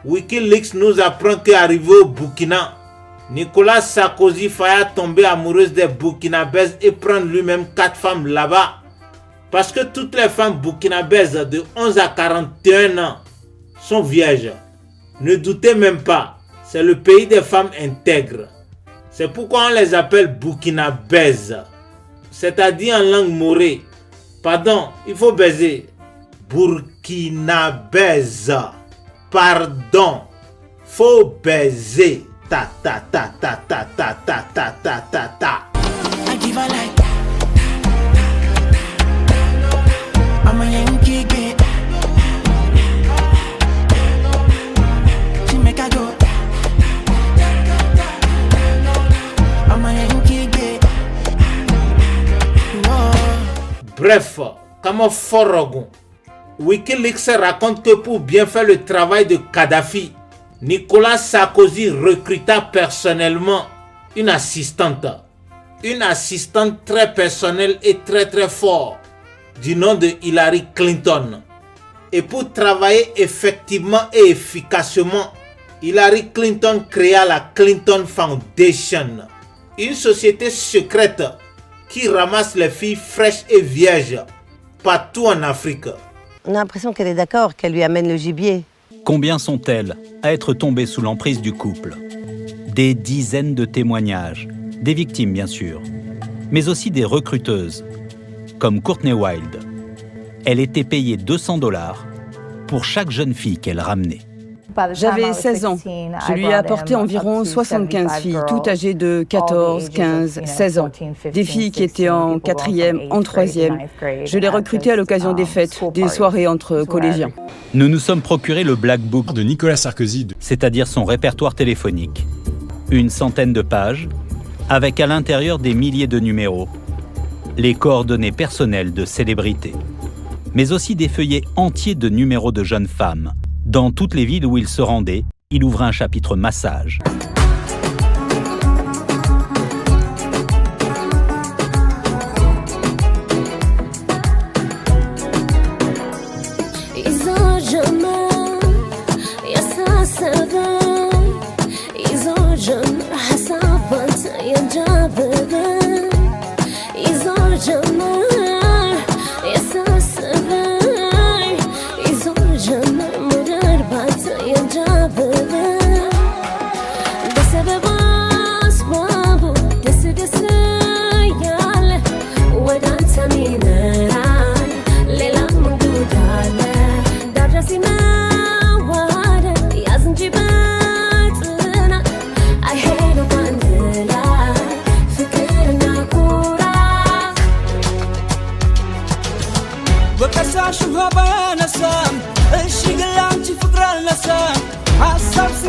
Wikileaks nous apprend qu'arrivé au Burkina, Nicolas Sarkozy faillit tomber amoureuse des Burkinabèses et prendre lui-même 4 femmes là-bas. Parce que toutes les femmes burkinabèses de 11 à 41 ans sont vierges. Ne doutez même pas, c'est le pays des femmes intègres. C'est pourquoi on les appelle burkinabèses. C'est-à-dire en langue morée. Pardon, il faut baiser. Burkinabèse. Pardon, faut baiser. Ta ta ta ta ta ta ta ta ta ta ta. I give her like I'm a Yankee kid. She make her go. I'm a Yankee kid. Bref, comme Forogon, Wikileaks raconte que pour bien faire le travail de Kadhafi, Nicolas Sarkozy recruta personnellement une assistante très personnelle et très forte du nom de Hillary Clinton. Et pour travailler effectivement et efficacement, Hillary Clinton créa la Clinton Foundation, une société secrète qui ramasse les filles fraîches et vierges partout en Afrique. On a l'impression qu'elle est d'accord, qu'elle lui amène le gibier. Combien sont-elles à être tombées sous l'emprise du couple? Des dizaines de témoignages, des victimes bien sûr, mais aussi des recruteuses, comme Courtney Wild. Elle était payée $200 pour chaque jeune fille qu'elle ramenait. J'avais 16 ans. Je lui ai apporté environ 75 filles, toutes âgées de 14, 15, 16 ans. Des filles qui étaient en 4e, en 3e. Je les recrutais à l'occasion des fêtes, des soirées entre collégiens. Nous nous sommes procuré le Black Book de Nicolas Sarkozy, c'est-à-dire son répertoire téléphonique. Une centaine de pages, avec à l'intérieur des milliers de numéros, les coordonnées personnelles de célébrités, mais aussi des feuillets entiers de numéros de jeunes femmes. Dans toutes les villes où il se rendait, il ouvrait un chapitre massage.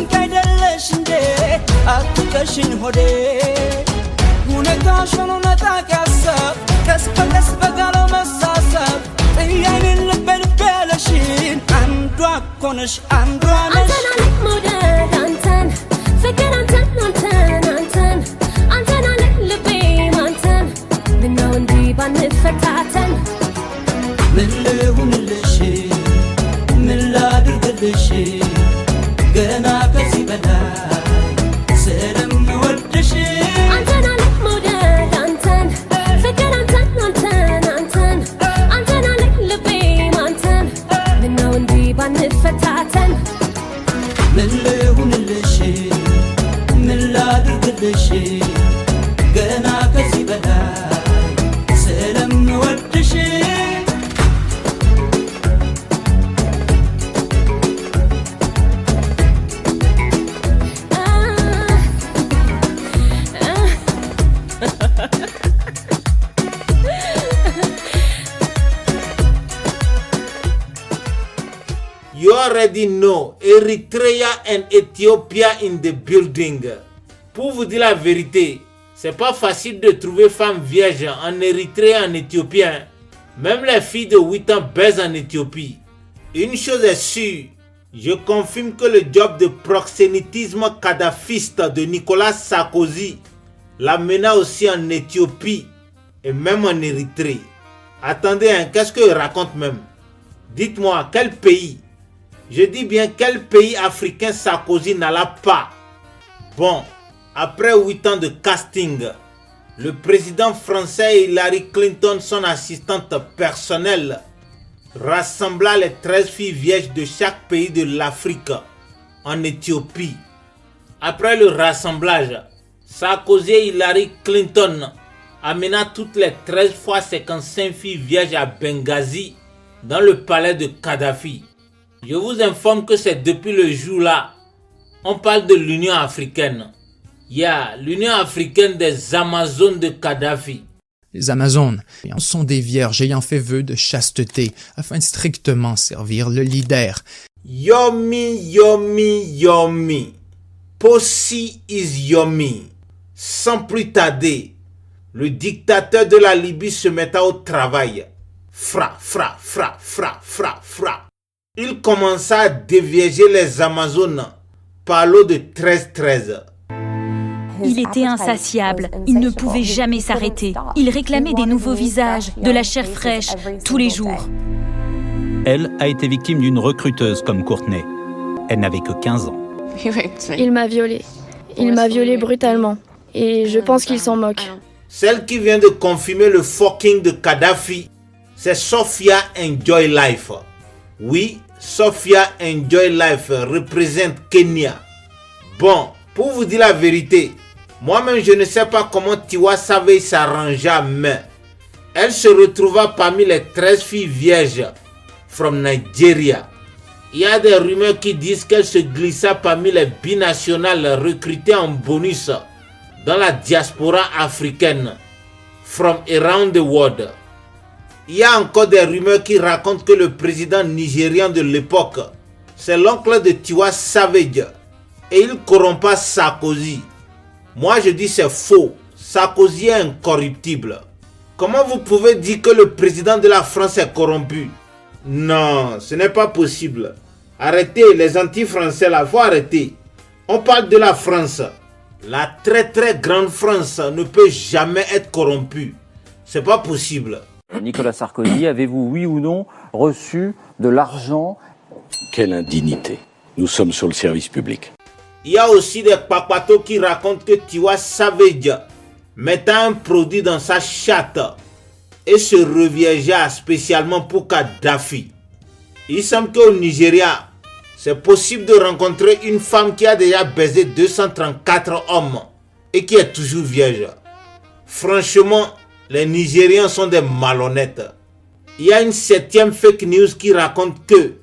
ስንቅ አይደለሽ እንዴ አትከሽኝ ሆዴ ሁኔታሽ ሆኖ ነጣቂ ሀሳብ ቀስ በቀስ በጋለው መሳሳብ ጥያኔን ልቤ ልቤ ያለሽን አንዷ እኮ ነሽ አንዷ ነሽ አንተን አለቅ መውደድ አንተን ፍቅር አንተን አንተን አንተን አንተን አለቅ ልቤ አንተን ምነው እንዲህ ባንፈታተን ምን ልሁንልሽ ምን ላድርግልሽ ገና ከዚህ በላይ ስለምወድሽ አንተን አለቅ መውደድ አንተን ፍቅር አንተን አንተን አንተን አንተን አለቅ ልቤ አንተን ምነው እንዲህ ባንፈታተን ምን ልሁንልሽ ምን ላድርግልሽ ገና ከዚህ በላይ ስለምወድሽ You already know, Eritrea and Ethiopia in the building. Pour vous dire la vérité, c'est pas facile de trouver femmes vierges en Érythrée et en Éthiopie. Même les filles de 8 ans baisent en Éthiopie. Une chose est sûre, je confirme que le job de proxénétisme kadhafiste de Nicolas Sarkozy l'amena aussi en Éthiopie et même en Érythrée. Attendez, qu'est-ce qu'il raconte même? Dites-moi, quel pays? Je dis bien quel pays africain Sarkozy n'alla pas. Bon, après 8 ans de casting, le président français Hillary Clinton, son assistante personnelle, rassembla les 13 filles vierges de chaque pays de l'Afrique en Éthiopie. Après le rassemblage, Sarkozy et Hillary Clinton amena toutes les 13 fois 55 filles vierges à Benghazi, dans le palais de Kadhafi. Je vous informe que c'est depuis le jour-là, on parle de l'Union africaine. L'Union africaine des Amazones de Kadhafi. Les Amazones sont des vierges ayant fait vœu de chasteté afin de strictement servir le leader. Yomi, yomi, yomi. Pussy is yomi. Sans plus tarder, le dictateur de la Libye se metta au travail. Fra, fra, fra, fra, fra, fra. Il commença à dévierger les Amazones par l'eau de 13-13. Il était insatiable, il ne pouvait jamais s'arrêter. Il réclamait des nouveaux visages, de la chair fraîche, tous les jours. Elle a été victime d'une recruteuse comme Courtney. Elle n'avait que 15 ans. Il m'a violée. Il m'a violée brutalement. Et je pense qu'il s'en moque. Celle qui vient de confirmer le fucking de Kadhafi, c'est Sophia Enjoy Life. Oui, Sophia Enjoy Life représente Kenya. Bon, pour vous dire la vérité, moi-même je ne sais pas comment Tiwa Savage s'arrangea, mais elle se retrouva parmi les 13 filles vierges from Nigeria. Il y a des rumeurs qui disent qu'elle se glissa parmi les binationales recrutées en bonus dans la diaspora africaine from around the world. Il y a encore des rumeurs qui racontent que le président nigérian de l'époque, c'est l'oncle de Tiwa Savage et il corrompt Sarkozy. Moi je dis c'est faux, Sarkozy est incorruptible. Comment vous pouvez dire que le président de la France est corrompu? Non, ce n'est pas possible. Arrêtez les anti-français là, faut arrêter. On parle de la France. La très très grande France ne peut jamais être corrompue. C'est pas possible. Nicolas Sarkozy, avez-vous, oui ou non, reçu de l'argent? Quelle indignité. Nous sommes sur le service public. Il y a aussi des papatos qui racontent que Tiwa Savage mettait un produit dans sa chatte et se reviergea spécialement pour Kadhafi. Il semble qu'au Nigeria, c'est possible de rencontrer une femme qui a déjà baisé 234 hommes et qui est toujours vierge. Franchement, les Nigériens sont des malhonnêtes. Il y a une 7e fake news qui raconte que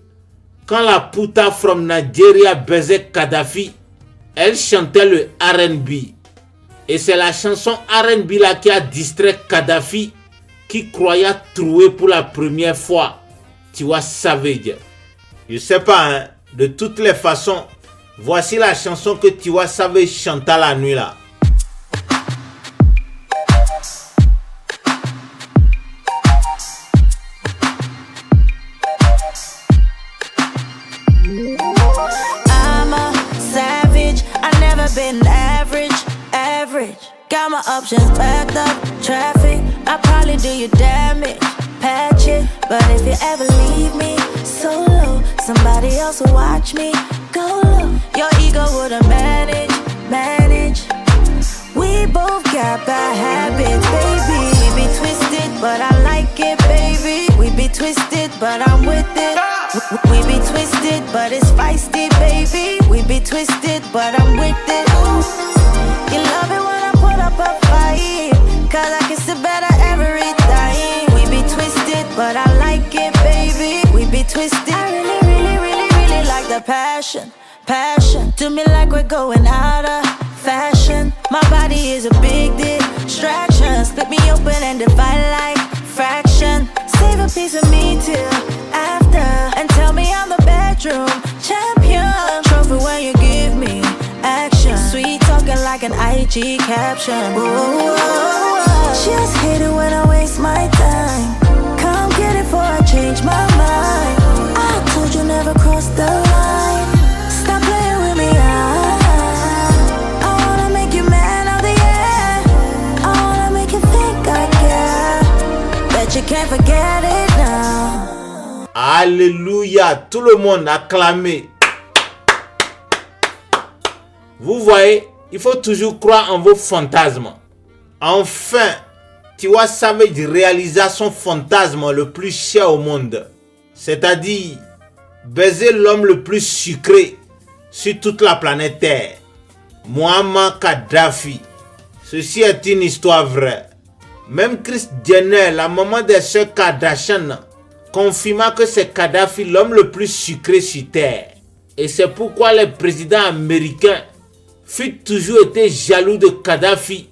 quand la puta from Nigeria baisait Kadhafi, elle chantait le R&B. Et c'est la chanson R&B là qui a distrait Kadhafi qui croyait trouver pour la première fois Tiwa Savage. Je sais pas, hein, de toutes les façons, Voici la chanson que Tiwa Savage chanta la nuit là. I'm a savage, I never been average. Got my options backed up, traffic, I probably do you damage, patch it. But if you ever leave me solo, somebody else will watch me go low. Your ego wouldn't manage. We both got bad habits, baby. We be twisted, but I like it, baby. We be twisted, but I'm with it. We be twisted, but it's feisty, baby. We be twisted, but I'm with it. You love it when I put up a fight, cause I can sit better every time. We be twisted, but I like it, baby. We be twisted. I really like the passion. Do me like we're going out of fashion. My body is a big distraction. Split me open and divide like fraction. Save a piece of me till after, and tell me I'm the bedroom champion. Trophy when you give me action. Sweet talking like an IG caption. Ooh, she just hate it when I waste my time. Come get it before I change my mind. I told you never cross the line. Stop playing with me. I wanna make you man of the year. I wanna make you think I care. Bet you can't forget it now. Alléluia, tout le monde acclamé. Vous voyez, il faut toujours croire en vos fantasmes. Enfin, Tiwa Savage réalisa son fantasme le plus cher au monde. C'est-à-dire, baiser l'homme le plus sucré sur toute la planète Terre, Muammar Kadhafi. Ceci est une histoire vraie. Même Kris Jenner, la maman des sœurs Kardashian, confirma que c'est Kadhafi l'homme le plus sucré sur Terre. Et c'est pourquoi les présidents américains fut toujours été jaloux de Kadhafi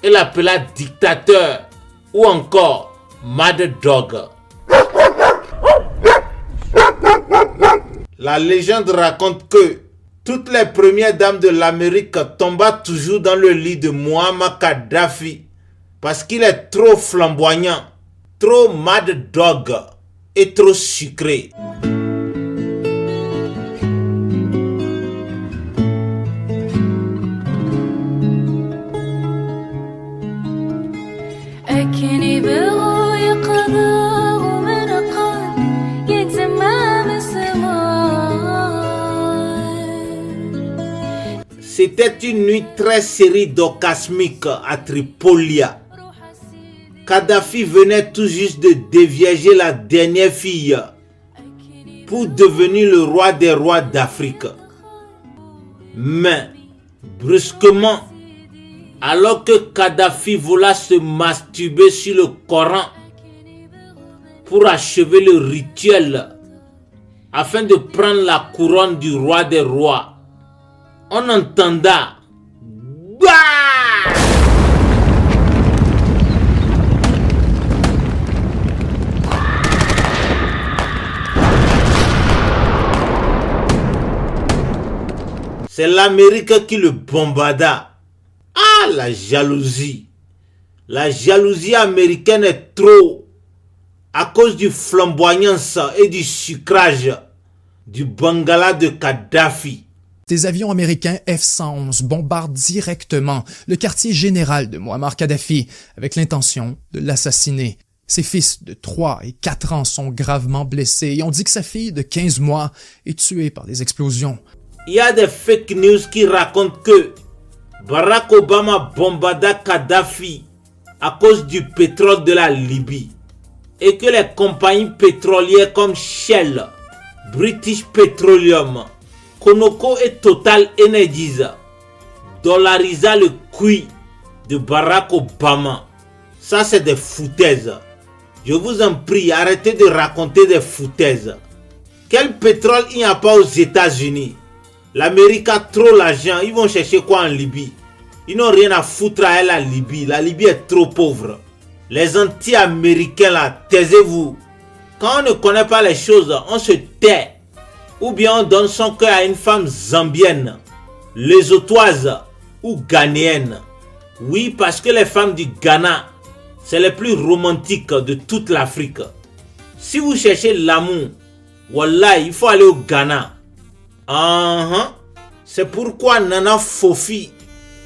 et l'appela dictateur ou encore Mad Dog. La légende raconte que toutes les premières dames de l'Amérique tomba toujours dans le lit de Muammar Kadhafi parce qu'il est trop flamboyant, trop Mad Dog et trop sucré. C'était une nuit très serrée orgasmique à Tripolia. Kadhafi venait tout juste de dévierger la dernière fille pour devenir le roi des rois d'Afrique. Mais, brusquement, alors que Kadhafi voulait se masturber sur le Coran pour achever le rituel afin de prendre la couronne du roi des rois, on entenda bah! C'est l'Amérique qui le bombarda. Ah, la jalousie. La jalousie américaine est trop à cause du flamboyance et du sucrage du Bangala de Kadhafi. Des avions américains F-111 bombardent directement le quartier général de Muammar Kadhafi avec l'intention de l'assassiner. Ses fils de 3 et 4 ans sont gravement blessés et on dit que sa fille de 15 mois est tuée par les explosions. Il y a des fake news qui racontent que Barack Obama bombarda Kadhafi à cause du pétrole de la Libye et que les compagnies pétrolières comme Shell, British Petroleum, Conoco et Total Energies dollarisa le QI de Barack Obama. Ça, c'est des foutaises. Je vous en prie, arrêtez de raconter des foutaises. Quel pétrole il n'y a pas aux États-Unis? L'Amérique a trop l'argent. Ils vont chercher quoi en Libye? Ils n'ont rien à foutre à elle, la Libye. La Libye est trop pauvre. Les anti-américains là, taisez-vous. Quand on ne connaît pas les choses, on se tait. Ou bien on donne son cœur à une femme zambienne, lesothoise ou ghanéenne. Oui, parce que les femmes du Ghana, c'est les plus romantiques de toute l'Afrique. Si vous cherchez l'amour, wallah, il faut aller au Ghana. C'est pourquoi Nana Fofi,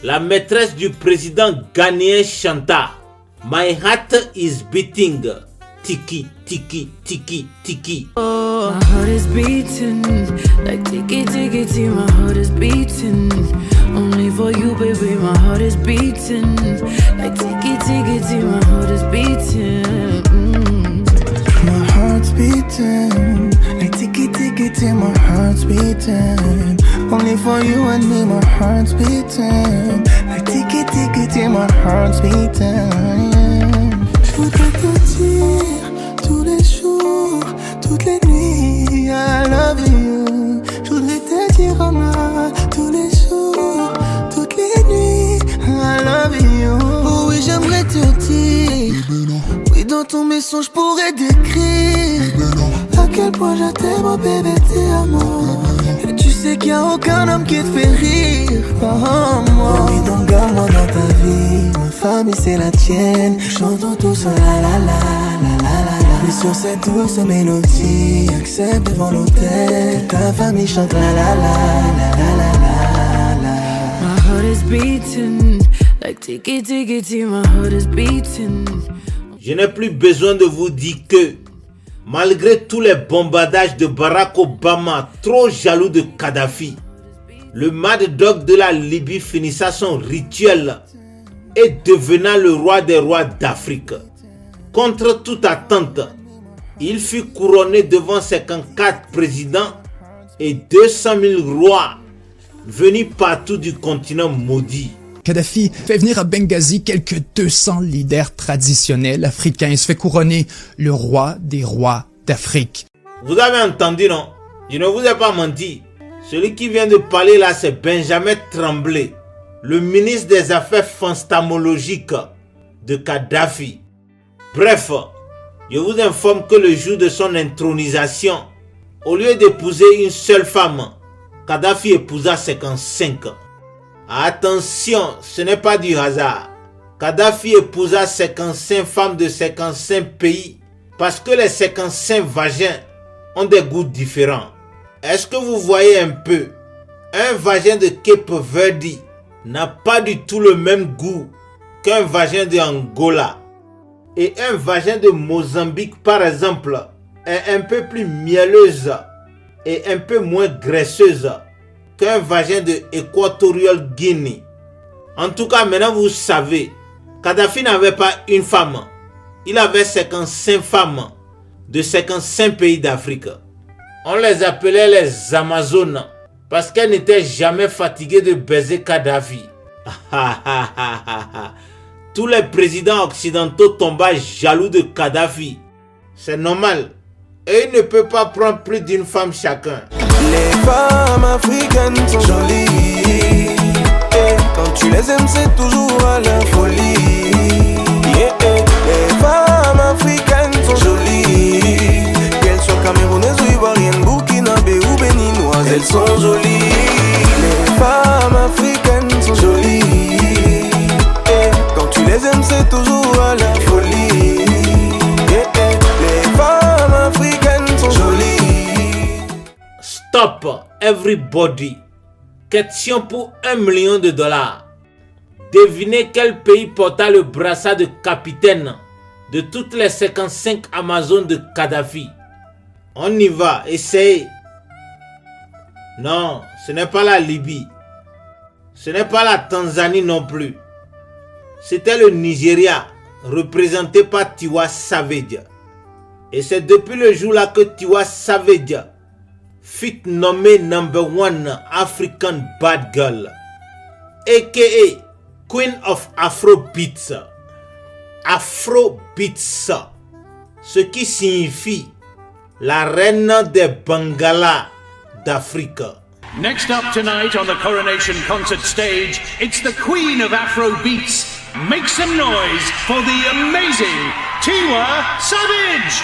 la maîtresse du président ghanéen, chanta My heart is beating, tiki, tiki, tiki, tiki. Oh, my heart is beating, like tiki, tiki, tiki, my heart is beating. Only for you, baby, my heart is beating, like tiki, tiki, tiki, my heart is beating. My heart's beating, like tiki, tiki, tiki, my heart's beating. Only for you and me, my heart's beating, like tiki, tiki, tiki, my heart's beating. Je voudrais te dire tous les jours, toutes les nuits, I love you. Je voudrais te dire tous les jours, toutes les nuits, I love you. Oh oui, j'aimerais te dire, oui, dans ton message je pourrais décrire à quel point je t'aime, oh bébé, t'es amour. Et tu sais qu'il n'y a aucun homme qui te fait rire, oh moi. Oui, donc garde-moi dans ta vie, ma famille c'est la tienne. Chantons tous la la la la la la. Et sur cette douce mélodie, accepte devant l'autel. Ta famille chante la la la la la la la. My heart is beating, like tiki, tiki, tiki, my heart is beating. Je n'ai plus besoin de vous dire que, malgré tous les bombardages de Barack Obama, trop jaloux de Kadhafi, le Mad Dog de la Libye finissa son rituel et devenant le roi des rois d'Afrique. Contre toute attente, il fut couronné devant 54 présidents et 200 000 rois venus partout du continent maudit. Kadhafi fait venir à Benghazi quelques 200 leaders traditionnels africains et se fait couronner le roi des rois d'Afrique. Vous avez entendu, non? Je ne vous ai pas menti. Celui qui vient de parler là, c'est Benjamin Tremblay, le ministre des Affaires fantasmologiques de Kadhafi. Bref, je vous informe que le jour de son intronisation, au lieu d'épouser une seule femme, Kadhafi épousa 55. Attention, ce n'est pas du hasard. Kadhafi épousa 55 femmes de 55 pays parce que les 55 vagins ont des goûts différents. Est-ce que vous voyez un peu? Un vagin de Cape Verde n'a pas du tout le même goût qu'un vagin de Angola. Et un vagin de Mozambique, par exemple, est un peu plus mielleuse et un peu moins graisseuse qu'un vagin de Equatorial Guinea. En tout cas, maintenant vous savez, Kadhafi n'avait pas une femme. Il avait 55 femmes de 55 pays d'Afrique. On les appelait les Amazones parce qu'elles n'étaient jamais fatiguées de baiser Kadhafi. Tous les présidents occidentaux tombaient jaloux de Kadhafi. C'est normal. Et il ne peut pas prendre plus d'une femme chacun. Les femmes africaines sont jolies. Et quand tu les aimes, c'est toujours à la folie. Les femmes africaines sont jolies. Qu'elles soient camerounaises ou ivoiriennes, burkinabé ou béninoises, elles sont jolies. Les femmes africaines sont jolies. Et quand tu les aimes, c'est toujours à la folie. Les femmes africaines sont jolies. Stop everybody. Question pour $1 million. Devinez quel pays porta le brassard de capitaine de toutes les 55 Amazones de Kadhafi. On y va, essayez. Non, ce n'est pas la Libye. Ce n'est pas la Tanzanie non plus. C'était le Nigeria, représenté par Tiwa Savage. Et c'est depuis le jour là que Tiwa Savage fut nommé #1 African Bad Girl, a.k.a. Queen of Afrobeats. Afrobeats, ce qui signifie la reine des Bangalas d'Afrique. Next up tonight on the Coronation Concert stage, it's the Queen of Afrobeats. Make some noise for the amazing Tiwa Savage!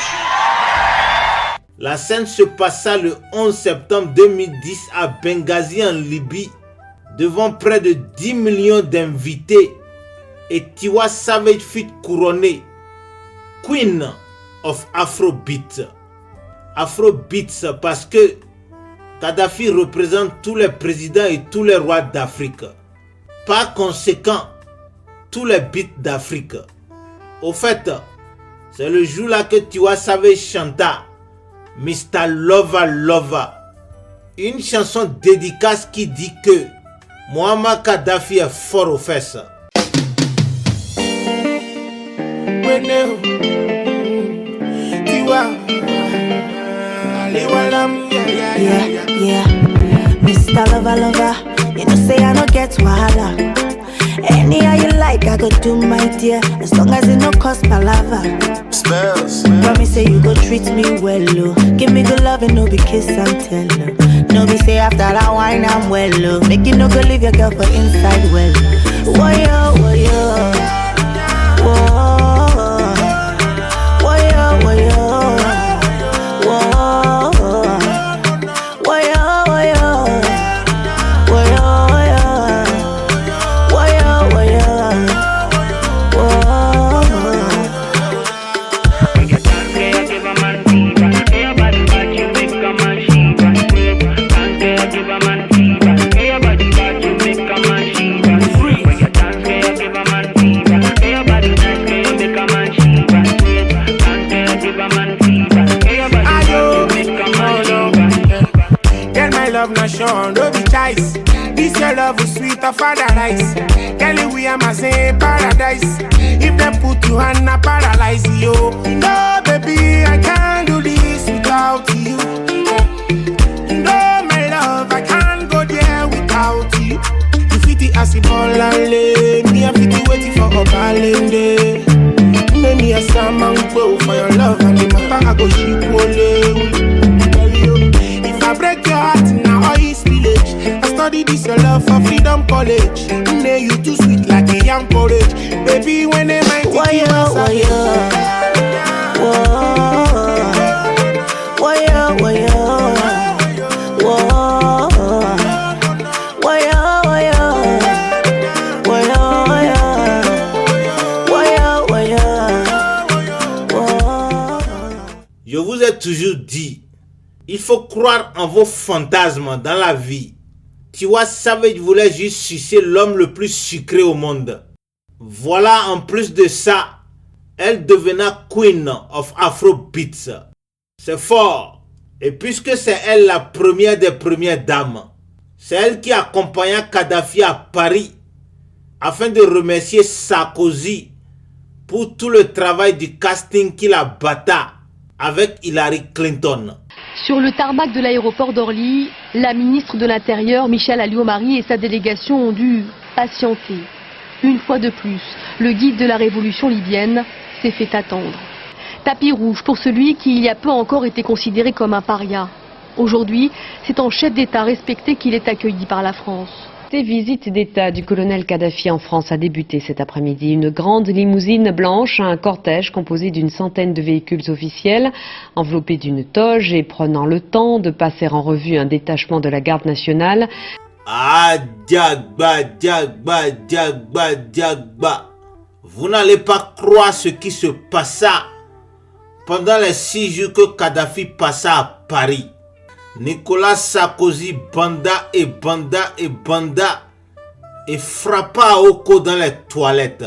La scène se passa le 11 septembre 2010 à Benghazi en Libye, devant près de 10 millions d'invités, et Tiwa Savage fut couronnée Queen of Afrobeat. Afrobeats parce que Kadhafi représente tous les présidents et tous les rois d'Afrique. Par conséquent, tous les beats d'Afrique. Au fait, c'est le jour-là que Tiwa Savage chanta Mr. Lover Lover, une chanson dédicace qui dit que Muammar Kadhafi est fort aux fesses. Yeah, Mr. Lover Lover, you know say I no get wahala. Anyhow you like, I go do my dear, as long as it no cost palava. Spells. Promise say you go treat me well, oh. Give me good love and no be kiss and tell, oh. No be say after that wine I'm well, oh. Make you no go leave your girl for inside well. Woyo, woyo, woah. Woyo, woyo, woah. Woyo, woyo, woyo, woyo, woyo, woah. Not sure, no be choice. This your love is sweet of paradise. Kelly, we are my same paradise. If they put you on a paralyze you. No, baby, I can't do this without you. No, my love, I can't go there without you. You fit the acid ball and lay. Me, I fit the waiting for a balance. Make me a salmon bow for your love and the matter I go ship ole. If I break your heart now all is village. I study this your love for Freedom College. Nay, you too sweet like a young porridge. Baby, when they might take you outside. Woyo, woyo, woah. Woyo, woyo, woyo, woyo, woyo. Je vous ai toujours dit, il faut croire en vos fantasmes dans la vie. Tiwa Savage voulait juste sucer l'homme le plus sucré au monde. Voilà, en plus de ça, elle devenait Queen of Afrobeats. C'est fort. Et puisque c'est elle la première des premières dames, c'est elle qui accompagna Kadhafi à Paris afin de remercier Sarkozy pour tout le travail du casting qu'il a battu avec Hillary Clinton. Sur le tarmac de l'aéroport d'Orly, la ministre de l'Intérieur, Michèle Alliot-Marie, et sa délégation ont dû patienter. Une fois de plus, le guide de la révolution libyenne s'est fait attendre. Tapis rouge pour celui qui, il y a peu encore, était considéré comme un paria. Aujourd'hui, c'est en chef d'État respecté qu'il est accueilli par la France. La visite d'État du colonel Kadhafi en France a débuté cet après-midi. Une grande limousine blanche, un cortège composé d'une centaine de véhicules officiels, enveloppé d'une toge et prenant le temps de passer en revue un détachement de la garde nationale. Ah, Diagba, Diagba, Diagba, Diagba. Vous n'allez pas croire ce qui se passa pendant les 6 jours que Kadhafi passa à Paris. Nicolas Sarkozy banda et banda et banda et frappa à Oko dans les toilettes.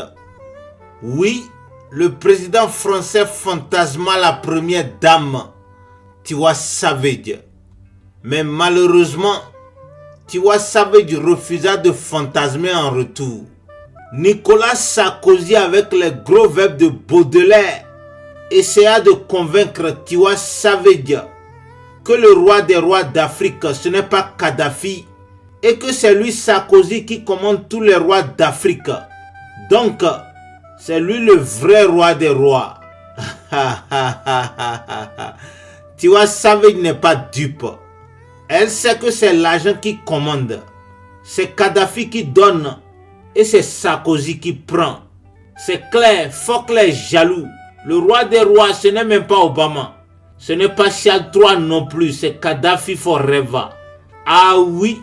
Oui, le président français fantasma la première dame, Tiwa Savage. Mais malheureusement, Tiwa Savage refusa de fantasmer en retour. Nicolas Sarkozy, avec les gros verbes de Baudelaire, essaya de convaincre Tiwa Savage que le roi des rois d'Afrique, ce n'est pas Kadhafi, et que c'est lui Sarkozy qui commande tous les rois d'Afrique. Donc, c'est lui le vrai roi des rois. Tiwa Savage n'est pas dupe. Elle sait que c'est l'argent qui commande. C'est Kadhafi qui donne et c'est Sarkozy qui prend. C'est clair, faut que les jaloux. Le roi des rois, ce n'est même pas Obama. Ce n'est pas Charles III non plus, c'est Kadhafi forever. Ah oui,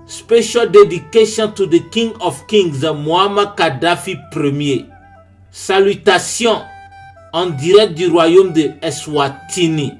special dedication to the King of Kings, Muammar Kadhafi Ier. Salutations en direct du royaume de Eswatini.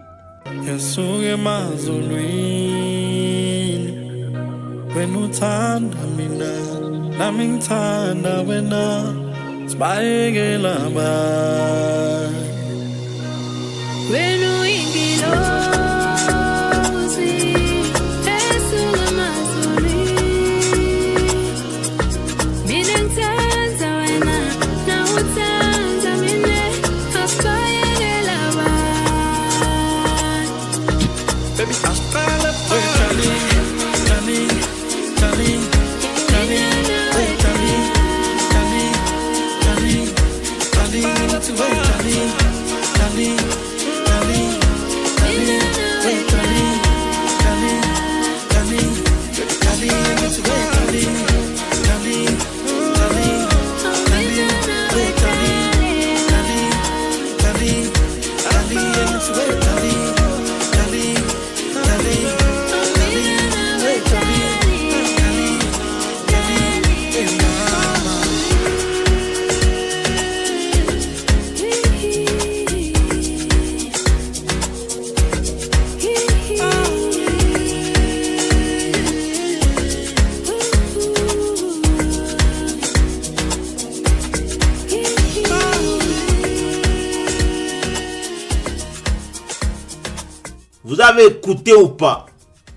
Vous avez écouté ou pas?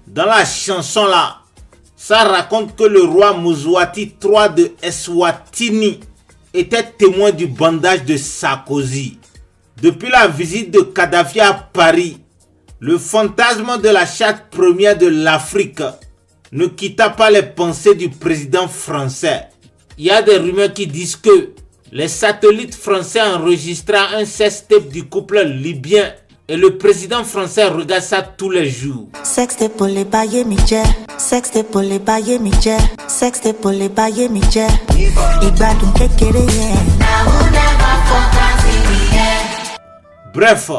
Dans la chanson là, ça raconte que le roi Mswati III de Eswatini était témoin du bandage de Sarkozy. Depuis la visite de Kadhafi à Paris, le fantasme de la charte première de l'Afrique ne quitta pas les pensées du président français. Il y a des rumeurs qui disent que les satellites français enregistrant un sex-tape du couple libyen et le président français regarde ça tous les jours. Sexte pour les bailler midje, sexte pour les bailler midje, sexte pour les bailler midje. Ibadun kekere yen. Bref,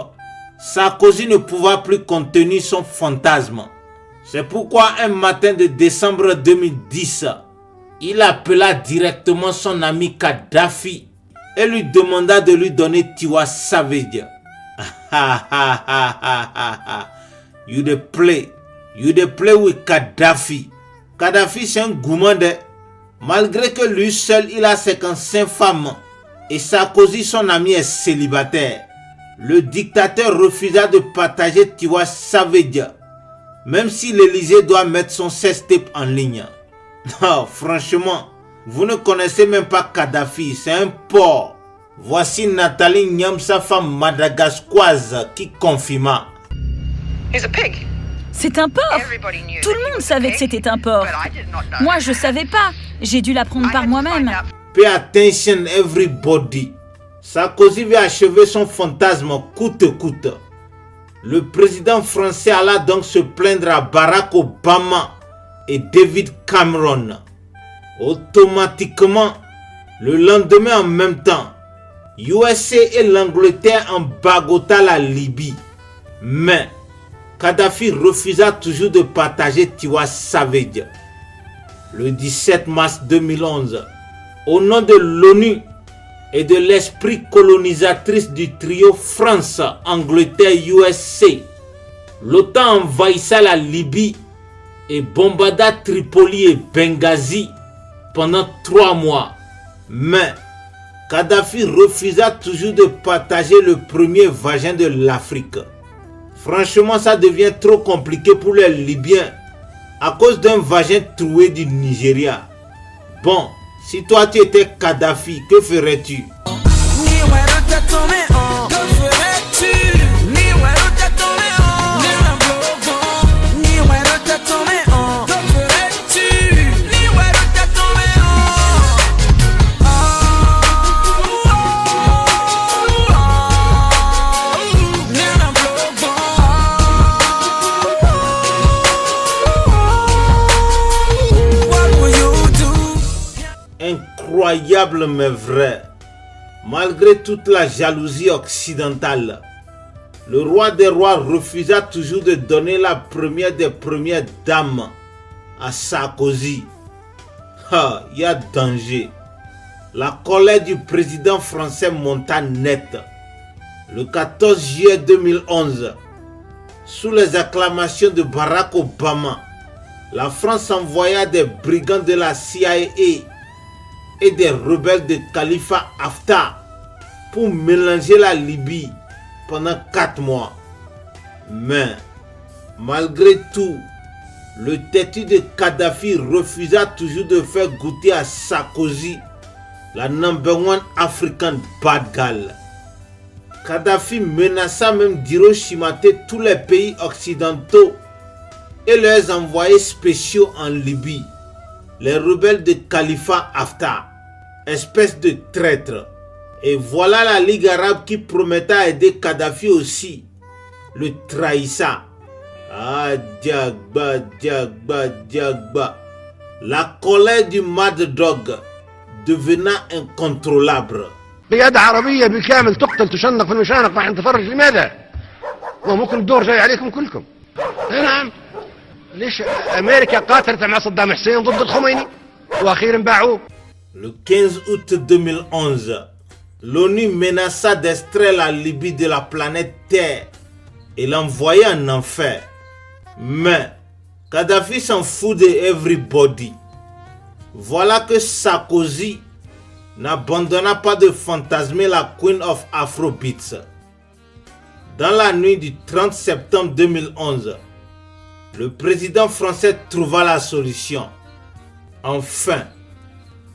Sarkozy ne pouvait plus contenir son fantasme. C'est pourquoi un matin de décembre 2010, il appela directement son ami Kadhafi et lui demanda de lui donner Tiwa Savage. You dey play with Kadhafi. Kadhafi c'est un gourmand. Malgré que lui seul il a 55 femmes et Sarkozy son ami est célibataire, le dictateur refusa de partager Tiwa Savage, même si l'Élysée doit mettre son sex-tape en ligne. Non, franchement, vous ne connaissez même pas Kadhafi, c'est un porc. Voici Nathalie Nyam, sa femme madagascoise, qui confirma. C'est un porc. Tout le monde savait que c'était un porc. Moi, je savais pas. J'ai dû l'apprendre par moi-même. Pay attention, everybody. Sarkozy veut achever son fantasme coûte que coûte. Le président français alla donc se plaindre à Barack Obama et David Cameron. Automatiquement, le lendemain en même temps, USA et l'Angleterre embargota la Libye. Mais Kadhafi refusa toujours de partager Tiwa Savage. Le 17 mars 2011, au nom de l'ONU et de l'esprit colonisatrice du trio France, Angleterre, USA, l'OTAN envahissa la Libye et bombarda Tripoli et Benghazi pendant 3 mois. Mais Kadhafi refusa toujours de partager le premier vagin de l'Afrique. Franchement, ça devient trop compliqué pour les Libyens à cause d'un vagin troué du Nigeria. Bon, si toi tu étais Kadhafi, que ferais-tu? Incroyable mais vrai. Malgré toute la jalousie occidentale, le roi des rois refusa toujours de donner la première des premières dames à Sarkozy. Il y a danger. La colère du président français monta net. Le 14 juillet 2011, sous les acclamations de Barack Obama, la France envoya des brigands de la CIA et des rebelles de Khalifa Haftar pour mélanger la Libye pendant 4 mois. Mais, malgré tout, le têtu de Kadhafi refusa toujours de faire goûter à Sarkozy la #1 African bad girl. Kadhafi menaça même d'Hiroshimate tous les pays occidentaux et leurs envoyés spéciaux en Libye, les rebelles de Khalifa Haftar, espèce de traître. Et voilà la Ligue arabe qui promettait aider Kadhafi aussi, le trahissa. Diagba, Diagba, Diagba. La colère du Mad Dog devenant incontrôlable. قيادة عربية بالكامل تقتل تشنق في المشانق راح نتفرج لماذا؟ وممكن الدور جاي عليكم كلكم. نعم. ليش أمريكا قاتلت مع صدام حسين ضد الخميني وأخيرا باعوه. Le 15 août 2011, l'ONU menaça d'extraire la Libye de la planète Terre et l'envoyer en enfer. Mais Kadhafi s'en fout de everybody. Voilà que Sarkozy n'abandonna pas de fantasmer la Queen of Afrobeats. Dans la nuit du 30 septembre 2011, le président français trouva la solution. Enfin,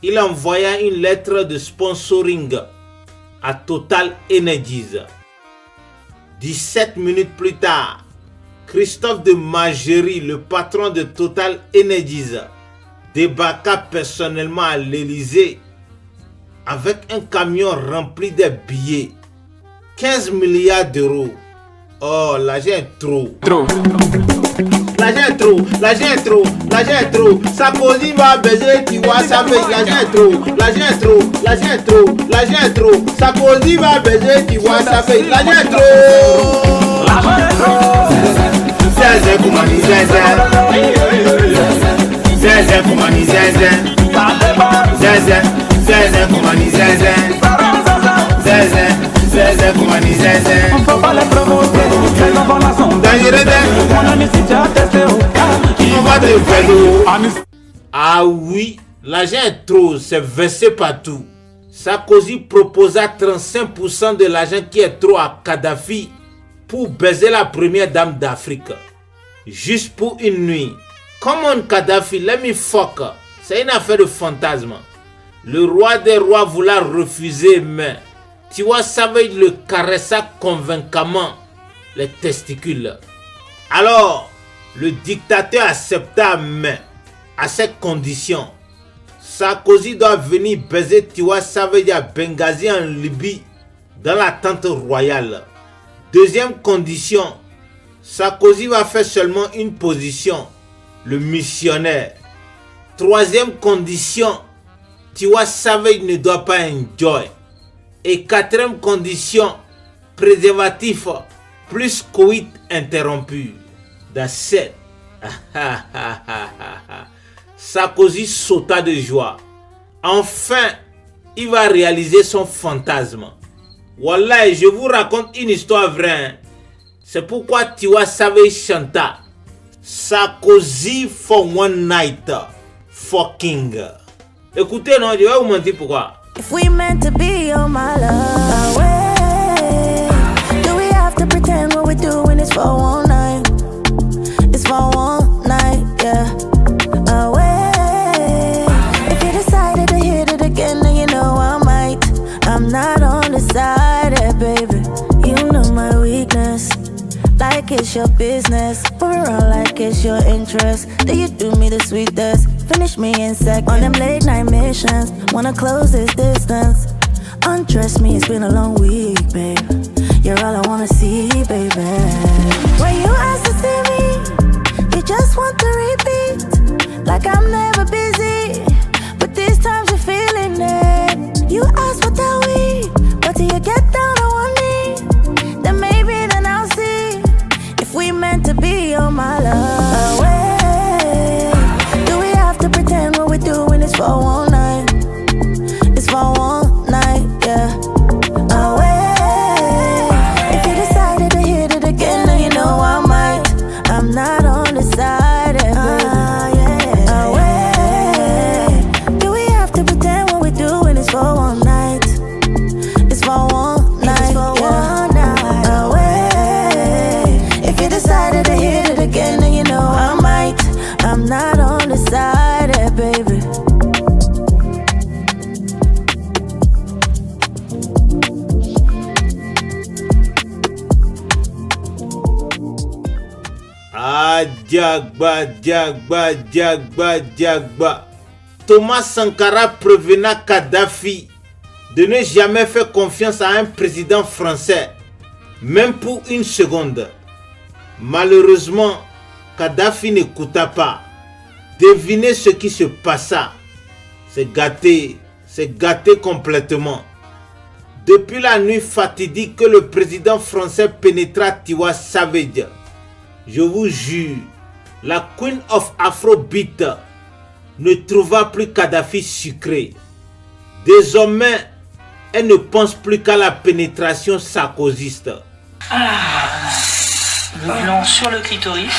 il envoya une lettre de sponsoring à Total Energies. 17 minutes plus tard, Christophe de Margerie, le patron de Total Energies, débarqua personnellement à l'Élysée avec un camion rempli de billets. 15 milliards d'euros. Oh, l'argent est trop. L'argent est trop, l'argent est trop, l'argent est trop. Sarkozy va baiser, tu vois, ça fait l'argent est trop, l'argent est trop, l'argent est trop, l'argent est trop. Sarkozy va baiser, tu vois, ça fait l'argent est trop. L'argent est trop. Zézé, Koumani, zézé. Zézé, Koumani, zézé. Zézé, zézé, Koumani, zézé. Zézé, zézé, Koumani, zézé. On peut pas les provoquer, les enfants là sont dangereux. Mon ami, si tu as testé, on va te faire l'eau. Ah oui, l'argent est trop, c'est versé partout. Sarkozy proposa 35% de l'argent qui est trop à Kadhafi pour baiser la première dame d'Afrique. Juste pour une nuit. Come on Kadhafi, let me fuck. C'est une affaire de fantasme. Le roi des rois voulait refuser, mais Tiwa Savage le caressa convaincamment les testicules. Alors, le dictateur accepta, mais à cette condition. Sarkozy doit venir baiser Tiwa Savage à Benghazi en Libye dans la tente royale. Deuxième condition, Sarkozy va faire seulement une position, le missionnaire. Troisième condition, Tiwa Savage ne doit pas enjoy. Et quatrième condition, préservatif plus coït interrompu. That's it. Sarkozy sauta de joie. Enfin, il va réaliser son fantasme. Wallah, je vous raconte une histoire vraie. C'est pourquoi Tiwa Savage chanta Sarkozy for one night. Fucking. Écoutez, non, je vais vous mentir pourquoi. If we meant to be, oh my love, wait, do we have to pretend what we're doing is for one night? It's for one night, yeah. Away. If you decided to hit it again, then you know I might. I'm not undecided, baby. You know my weakness. Like it's your business. Move around like it's your interest. Do you do me the sweetest? Finish me in sec on them late night missions. Wanna close this distance. Undress me, it's been a long week, babe. You're all I wanna see, baby. When you ask to see me, you just want to repeat. Like I'm never busy, but this time you're feeling it. You ask what are we, but till you get down on one knee, then maybe then I'll Diagba, Diagba, Diagba, Diagba. Thomas Sankara prévena Kadhafi de ne jamais faire confiance à un président français, même pour une seconde. Malheureusement, Kadhafi n'écouta pas. Devinez ce qui se passa. C'est gâté complètement. Depuis la nuit fatidique que le président français pénétra Tiwa Savage, je vous jure, la Queen of Afrobeat ne trouva plus Kadhafi sucré. Désormais, elle ne pense plus qu'à la pénétration sarkozyste. Le gland sur le clitoris.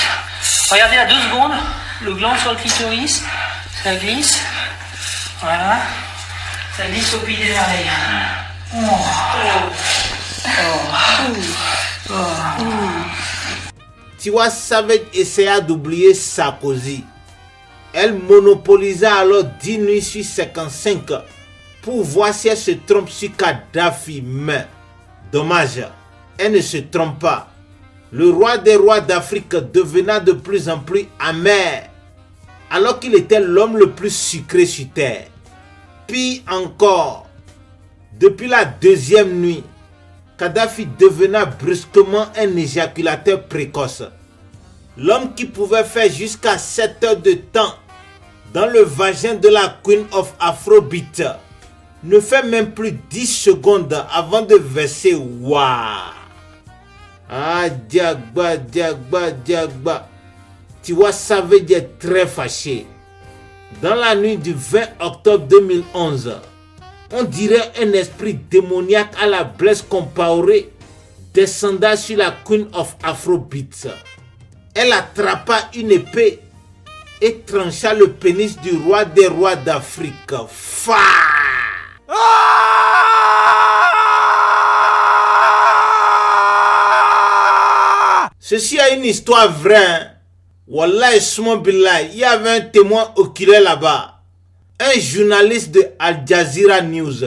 Regardez à 2 secondes, le gland sur le clitoris, ça glisse. Voilà, ça glisse au pied des merveilles. Tiwa Savage essaya d'oublier Sarkozy. Elle monopolisa alors 10 nuits sur 55 pour voir si elle se trompe sur Kadhafi. Mais, dommage, elle ne se trompe pas. Le roi des rois d'Afrique devenait de plus en plus amer, alors qu'il était l'homme le plus sucré sur terre. Pire encore, depuis la 2e nuit, Kadhafi devenait brusquement un éjaculateur précoce. L'homme qui pouvait faire jusqu'à 7 heures de temps dans le vagin de la Queen of Afrobeat ne fait même plus 10 secondes avant de verser waouh. Ah, Diagba, Diagba, Diagba. Tiwa Savage est très fâché. Dans la nuit du 20 octobre 2011, on dirait un esprit démoniaque à la Blaise Compaoré descendant sur la Queen of Afrobeat. Elle attrapa une épée et trancha le pénis du roi des rois d'Afrique. Fa! Ceci est une histoire vraie. Wallah Isma Billah, il y avait un témoin oculaire là-bas. Un journaliste de Al Jazeera News.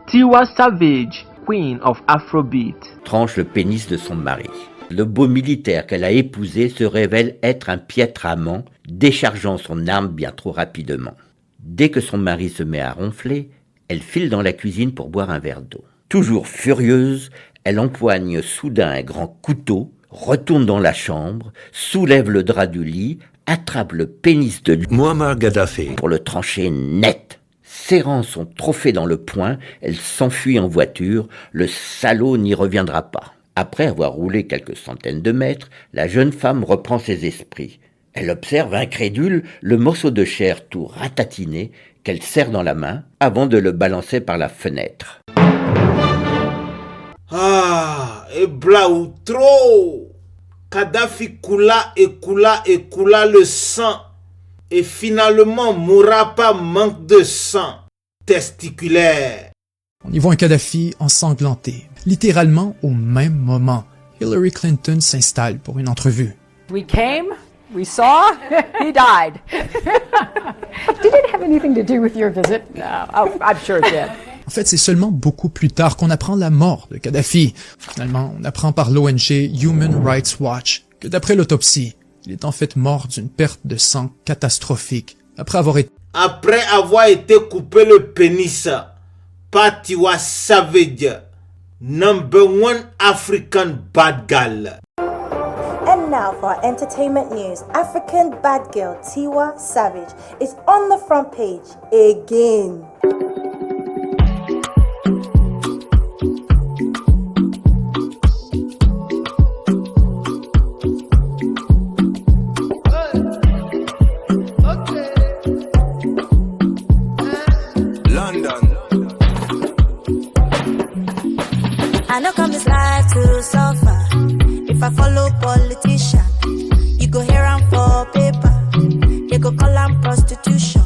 Tiwa Savage, Queen of Afrobeat, tranche le pénis de son mari. Le beau militaire qu'elle a épousé se révèle être un piètre amant, déchargeant son arme bien trop rapidement. Dès que son mari se met à ronfler, elle file dans la cuisine pour boire un verre d'eau. Toujours furieuse, elle empoigne soudain un grand couteau, retourne dans la chambre, soulève le drap du lit, attrape le pénis de Muammar Kadhafi pour le trancher net. Serrant son trophée dans le poing, elle s'enfuit en voiture, le salaud n'y reviendra pas. Après avoir roulé quelques centaines de mètres, la jeune femme reprend ses esprits. Elle observe incrédule le morceau de chair tout ratatiné qu'elle serre dans la main avant de le balancer par la fenêtre. Ah, et blaou trop! Kadhafi coula le sang et finalement mourra par manque de sang testiculaire. On y voit un Kadhafi ensanglanté. Littéralement au même moment, Hillary Clinton s'installe pour une entrevue. We came, we saw, he died. Did it have anything to do with your visit? No, oh, I'm sure it did. En fait, c'est seulement beaucoup plus tard qu'on apprend la mort de Kadhafi. Finalement, on apprend par l'ONG Human Rights Watch que d'après l'autopsie, il est en fait mort d'une perte de sang catastrophique après avoir été coupé le pénis par Tiwa Savage, #1 African bad girl. And now for our entertainment news. African bad girl Tiwa Savage is on the front page again. I know come this life to suffer. If I follow politician, you go hear am for paper. They go call am prostitution.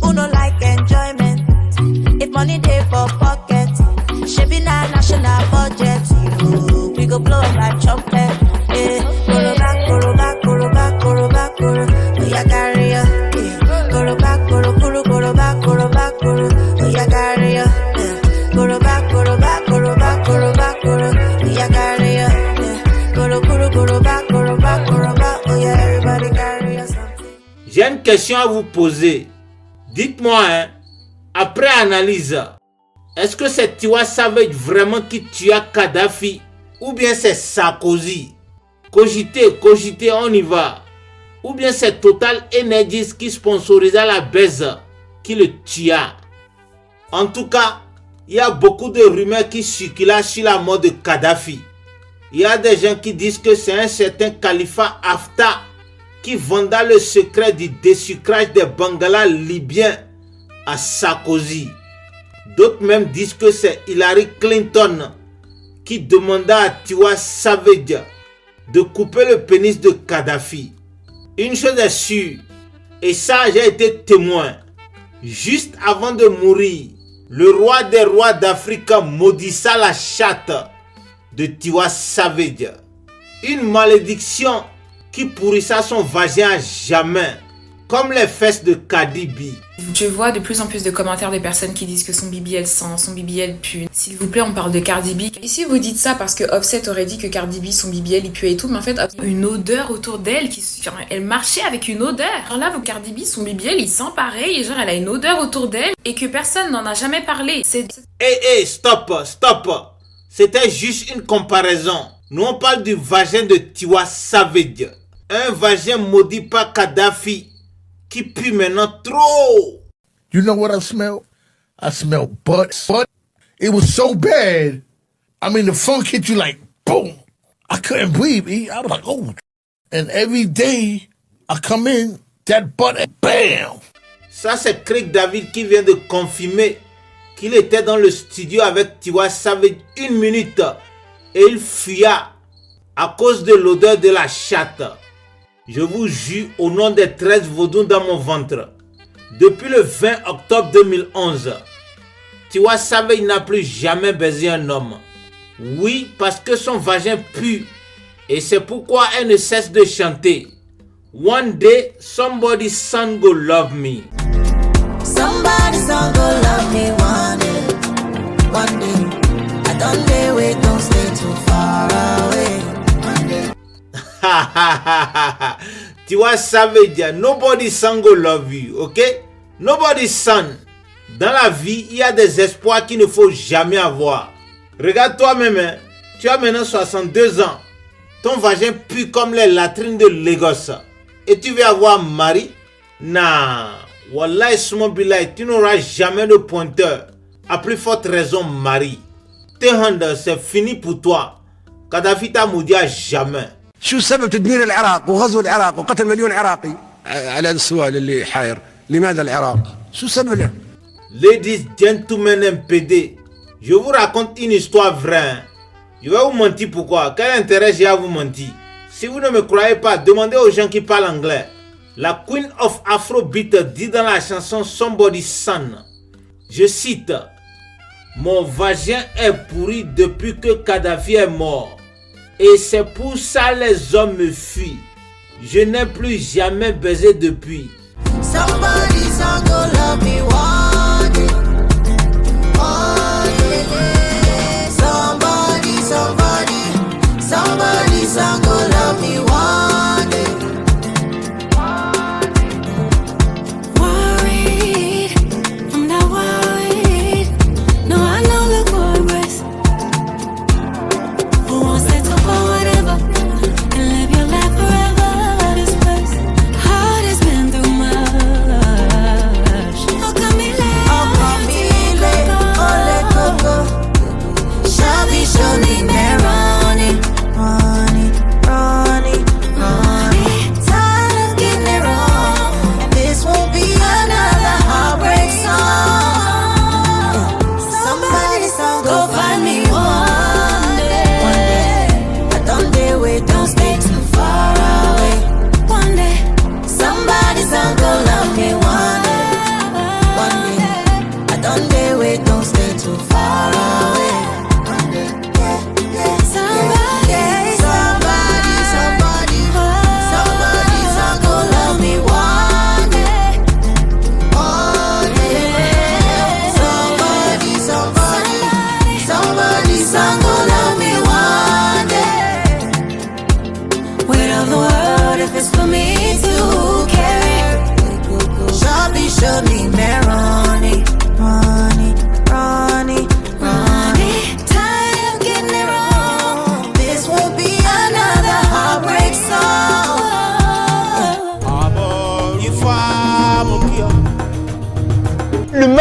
Who no like enjoyment? If money dey for pocket, shaping our national budget. We go blow up like trumpet. Yeah, koroba, koroba, koroba, koroba, koro. We a carry ya. Yeah, koroba, koro, koro, koroba, koroba, koro. We a carry ya. Yeah, koroba, koroba, koroba, koroba, koro. We a carry ya. Yeah, koro, koro, koroba, koro. question à vous poser. Dites-moi, hein, après analyse, est-ce que c'est Tiwa Savage vraiment qui tua Kadhafi ou bien c'est Sarkozy? Cogitez, on y va. Ou bien c'est Total Energies qui sponsorisa la baise qui le tua. En tout cas, il y a beaucoup de rumeurs qui circulent sur la mort de Kadhafi. Il y a des gens qui disent que c'est un certain Khalifa Haftar qui venda le secret du désucrage des Bengalas libyens à Sarkozy. D'autres même disent que c'est Hillary Clinton qui demanda à Tiwa Savage de couper le pénis de Kadhafi. Une chose est sûre, et ça j'ai été témoin, juste avant de mourir, le roi des rois d'Afrique maudissa la chatte de Tiwa Savage. Une malédiction qui pourrissa son vagin à jamais, comme les fesses de Cardi B. Je vois de plus en plus de commentaires de personnes qui disent que son bibi elle sent, son bibi elle pue. S'il vous plaît, on parle de Cardi B. Ici vous dites ça parce que Offset aurait dit que Cardi B, son bibi elle pue et tout, mais en fait une odeur autour d'elle elle marchait avec une odeur. Alors là, Cardi B, son bibi elle il sent pareil et genre elle a une odeur autour d'elle et que personne n'en a jamais parlé. Stop. C'était juste une comparaison. Nous on parle du vagin de Tiwa Savage. Un vagin maudit par Kadhafi qui pue maintenant trop. You know what I smell? I smell butt. It was so bad. I mean, the funk hit you like, boom. I couldn't breathe. I was like, oh. And every day, I come in, that butt, bam. Ça, c'est Craig David qui vient de confirmer qu'il était dans le studio avec Tiwa Savage 1 minute et il fuya à cause de l'odeur de la chatte. Je vous jure au nom des 13 vaudous dans mon ventre. Depuis le 20 octobre 2011, Tiwa Savage n'a plus jamais baisé un homme. Oui, parce que son vagin pue. Et c'est pourquoi elle ne cesse de chanter. One day, somebody's son go love me. Somebody's son go love me one day. One day. I don't lay wait, don't stay too far away. One day. Tiwa Savage, nobody's son go love you, ok? Nobody's son. Dans la vie, il y a des espoirs qu'il ne faut jamais avoir. Regarde toi-même, hein? Tu as maintenant 62 ans. Ton vagin pue comme les latrines de Lagos. Et tu veux avoir mari? Nah, Wallahi Smobilai, tu n'auras jamais de pointeur. À plus forte raison, mari. Tes hands, c'est fini pour toi. Kadhafi t'a maudit à jamais. شو سبب تدمير العراق وغزو العراق وقتل مليون عراقي؟ على السؤال اللي حاير، لماذا العراق؟ شو سبب؟ Ladies, gentlemen, MPD, je vous raconte une histoire vraie. Je vais vous mentir pourquoi. Quel intérêt j'ai à vous mentir? Si vous ne me croyez pas, demandez aux gens qui parlent anglais. La Queen of Afrobeat dit dans la chanson Somebody's Son, je cite, mon vagin est pourri depuis que Kadhafi est mort. Et c'est pour ça les hommes me fuient. Je n'ai plus jamais baisé depuis. Somebody's son go love me one day. Somebody's son go love me one day. Worried, I'm not worried. No, I know the progress. Who wants to settle for whatever and live your life forever? This place, heart has been through much.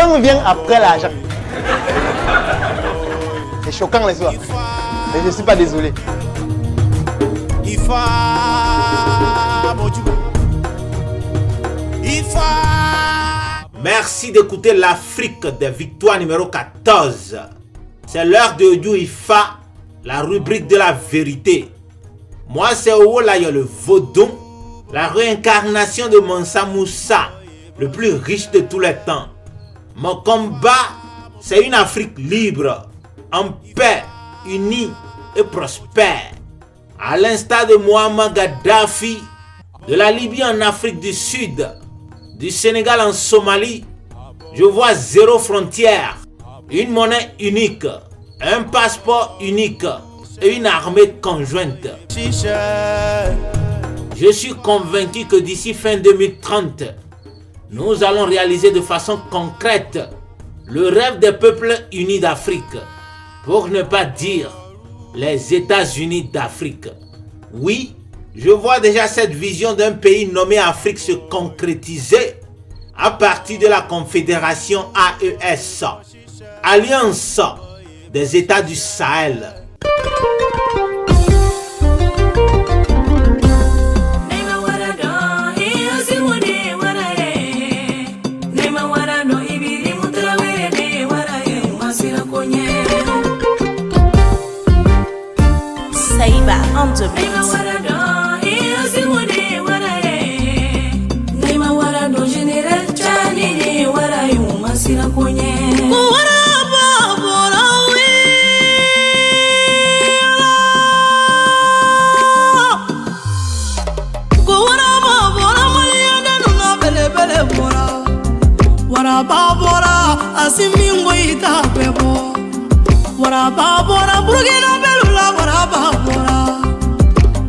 L'argent vient après l'argent. C'est choquant les soirs. Mais je ne suis pas désolé. Merci d'écouter l'Afrique des victoires numéro 14. C'est l'heure de Odiou Ifa, la rubrique de la vérité. Moi, c'est Owolayo le Vaudon, la réincarnation de Mansa Moussa, le plus riche de tous les temps. Mon combat, c'est une Afrique libre, en paix, unie et prospère. À l'instar de Muammar Gaddafi, de la Libye en Afrique du Sud, du Sénégal en Somalie, je vois zéro frontière, une monnaie unique, un passeport unique et une armée conjointe. Je suis convaincu que d'ici fin 2030, nous allons réaliser de façon concrète le rêve des peuples unis d'Afrique, pour ne pas dire les États-Unis d'Afrique. Oui, je vois déjà cette vision d'un pays nommé Afrique se concrétiser à partir de la Confédération AES, Alliance des États du Sahel. Saiba on the beat. Warababora asimingo itapebo warababora burgina belula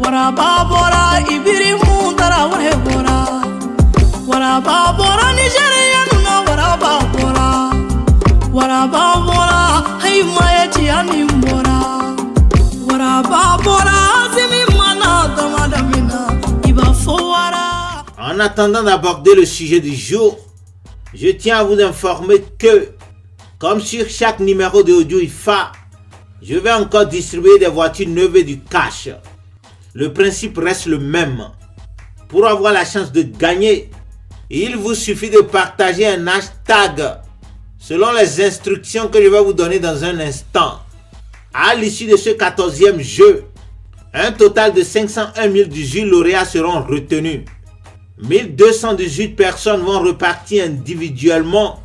warababora ibiri mundara warababora Nigeria nuna warababora haimaya chianimbora warababora azimimana damadamina ibafowara. En attendant d'aborder le sujet du jour, je tiens à vous informer que, comme sur chaque numéro de Odiou Ifa, je vais encore distribuer des voitures neuves et du cash. Le principe reste le même. Pour avoir la chance de gagner, il vous suffit de partager un hashtag selon les instructions que je vais vous donner dans un instant. À l'issue de ce 14e jeu, un total de 501 018 lauréats seront retenus. 1218 personnes vont repartir individuellement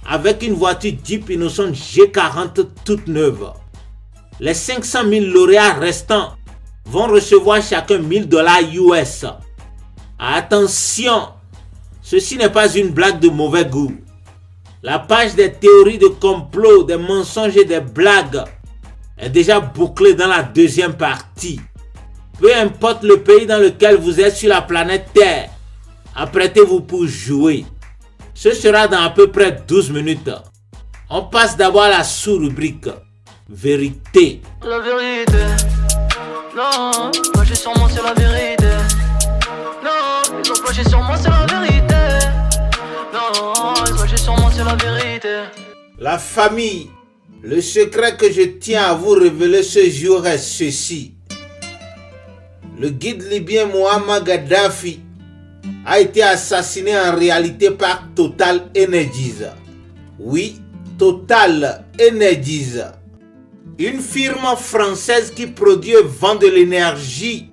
avec une voiture Jeep Innocent G40 toute neuve. Les 500 000 lauréats restants vont recevoir chacun $1000 US. Attention, ceci n'est pas une blague de mauvais goût. La page des théories de complot, des mensonges et des blagues est déjà bouclée dans la deuxième partie. Peu importe le pays dans lequel vous êtes sur la planète Terre, apprêtez-vous pour jouer. Ce sera dans à peu près 12 minutes. On passe d'abord à la sous-rubrique Vérité. La vérité, non, plaché sur moi c'est la vérité. Non, ils ont plaché sur moi c'est la vérité. Non, ils ont plaché sur moi c'est la vérité. La famille, le secret que je tiens à vous révéler ce jour est ceci. Le guide libyen Muammar Gaddafi a été assassiné en réalité par Total Energies. Oui, Total Energies. Une firme française qui produit et vend de l'énergie,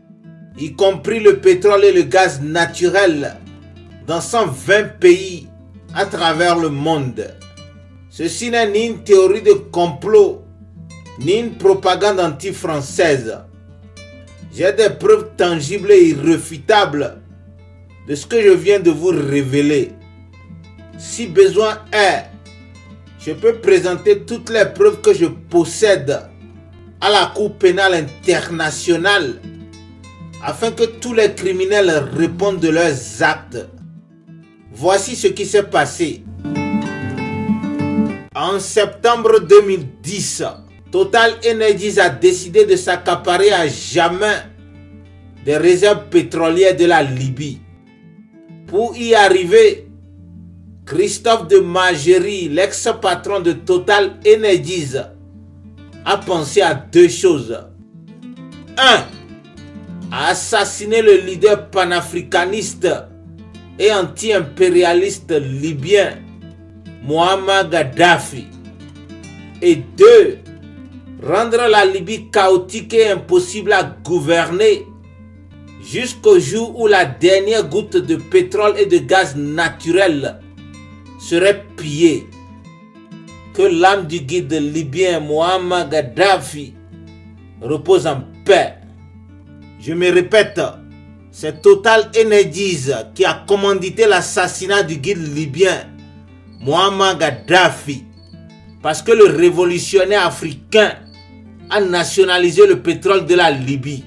y compris le pétrole et le gaz naturel, dans 120 pays à travers le monde. Ceci n'est ni une théorie de complot, ni une propagande anti-française. J'ai des preuves tangibles et irréfutables de ce que je viens de vous révéler. Si besoin est, je peux présenter toutes les preuves que je possède à la Cour pénale internationale afin que tous les criminels répondent de leurs actes. Voici ce qui s'est passé. En septembre 2010, Total Energies a décidé de s'accaparer à jamais des réserves pétrolières de la Libye. Pour y arriver, Christophe de Margerie, l'ex-patron de Total Energies, a pensé à deux choses. 1. À assassiner le leader panafricaniste et anti-impérialiste libyen, Muammar Kadhafi. Et 2. Rendre la Libye chaotique et impossible à gouverner jusqu'au jour où la dernière goutte de pétrole et de gaz naturel serait pillée. Que l'âme du guide libyen Muammar Kadhafi repose en paix. Je me répète, c'est Total Energies qui a commandité l'assassinat du guide libyen Muammar Kadhafi parce que le révolutionnaire africain a nationalisé le pétrole de la Libye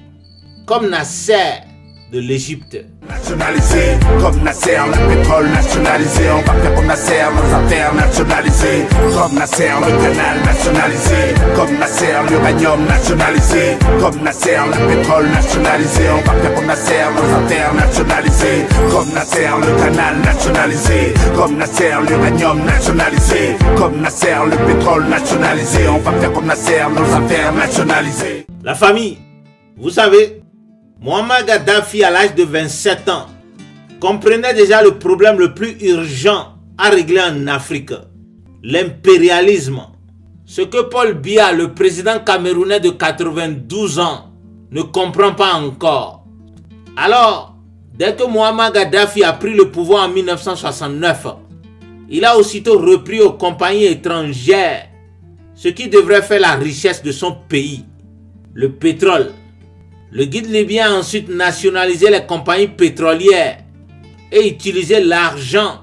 comme Nasser de l'Égypte. Nationalisé comme Nasser, le pétrole nationalisé. On va faire comme Nasser, nos affaires nationalisées. Comme Nasser, le canal nationalisé. Comme Nasser, l'uranium nationalisé. Comme Nasser, le pétrole nationalisé. On va faire comme Nasser, nos affaires nationalisées. Comme Nasser, le canal nationalisé. Comme Nasser, l'uranium nationalisé. Comme Nasser, le pétrole nationalisé. On va faire comme Nasser, nos affaires nationalisées. La famille, vous savez, Muammar Kadhafi, à l'âge de 27 ans, comprenait déjà le problème le plus urgent à régler en Afrique, l'impérialisme. Ce que Paul Biya, le président camerounais de 92 ans, ne comprend pas encore. Alors, dès que Muammar Kadhafi a pris le pouvoir en 1969, il a aussitôt repris aux compagnies étrangères ce qui devrait faire la richesse de son pays, le pétrole. Le guide libyen a ensuite nationalisé les compagnies pétrolières et utilisé l'argent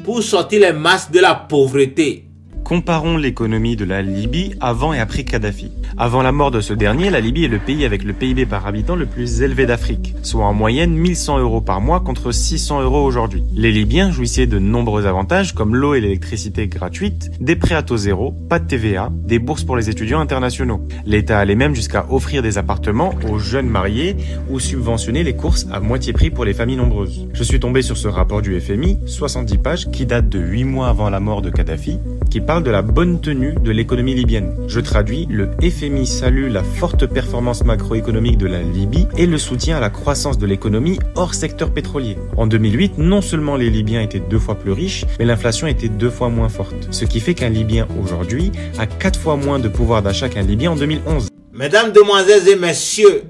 pour sortir les masses de la pauvreté. Comparons l'économie de la Libye avant et après Kadhafi. Avant la mort de ce dernier, la Libye est le pays avec le PIB par habitant le plus élevé d'Afrique, soit en moyenne 1100 € par mois contre 600 € aujourd'hui. Les Libyens jouissaient de nombreux avantages comme l'eau et l'électricité gratuites, des prêts à taux zéro, pas de TVA, des bourses pour les étudiants internationaux. L'État allait même jusqu'à offrir des appartements aux jeunes mariés ou subventionner les courses à moitié prix pour les familles nombreuses. Je suis tombé sur ce rapport du FMI, 70 pages, qui date de 8 mois avant la mort de Kadhafi, qui parle de la bonne tenue de l'économie libyenne. Je traduis, le FMI salue la forte performance macroéconomique de la Libye et le soutien à la croissance de l'économie hors secteur pétrolier. En 2008, non seulement les Libyens étaient 2 fois plus riches, mais l'inflation était 2 fois moins forte. Ce qui fait qu'un Libyen aujourd'hui a 4 fois moins de pouvoir d'achat qu'un Libyen en 2011. Mesdames, demoiselles et messieurs,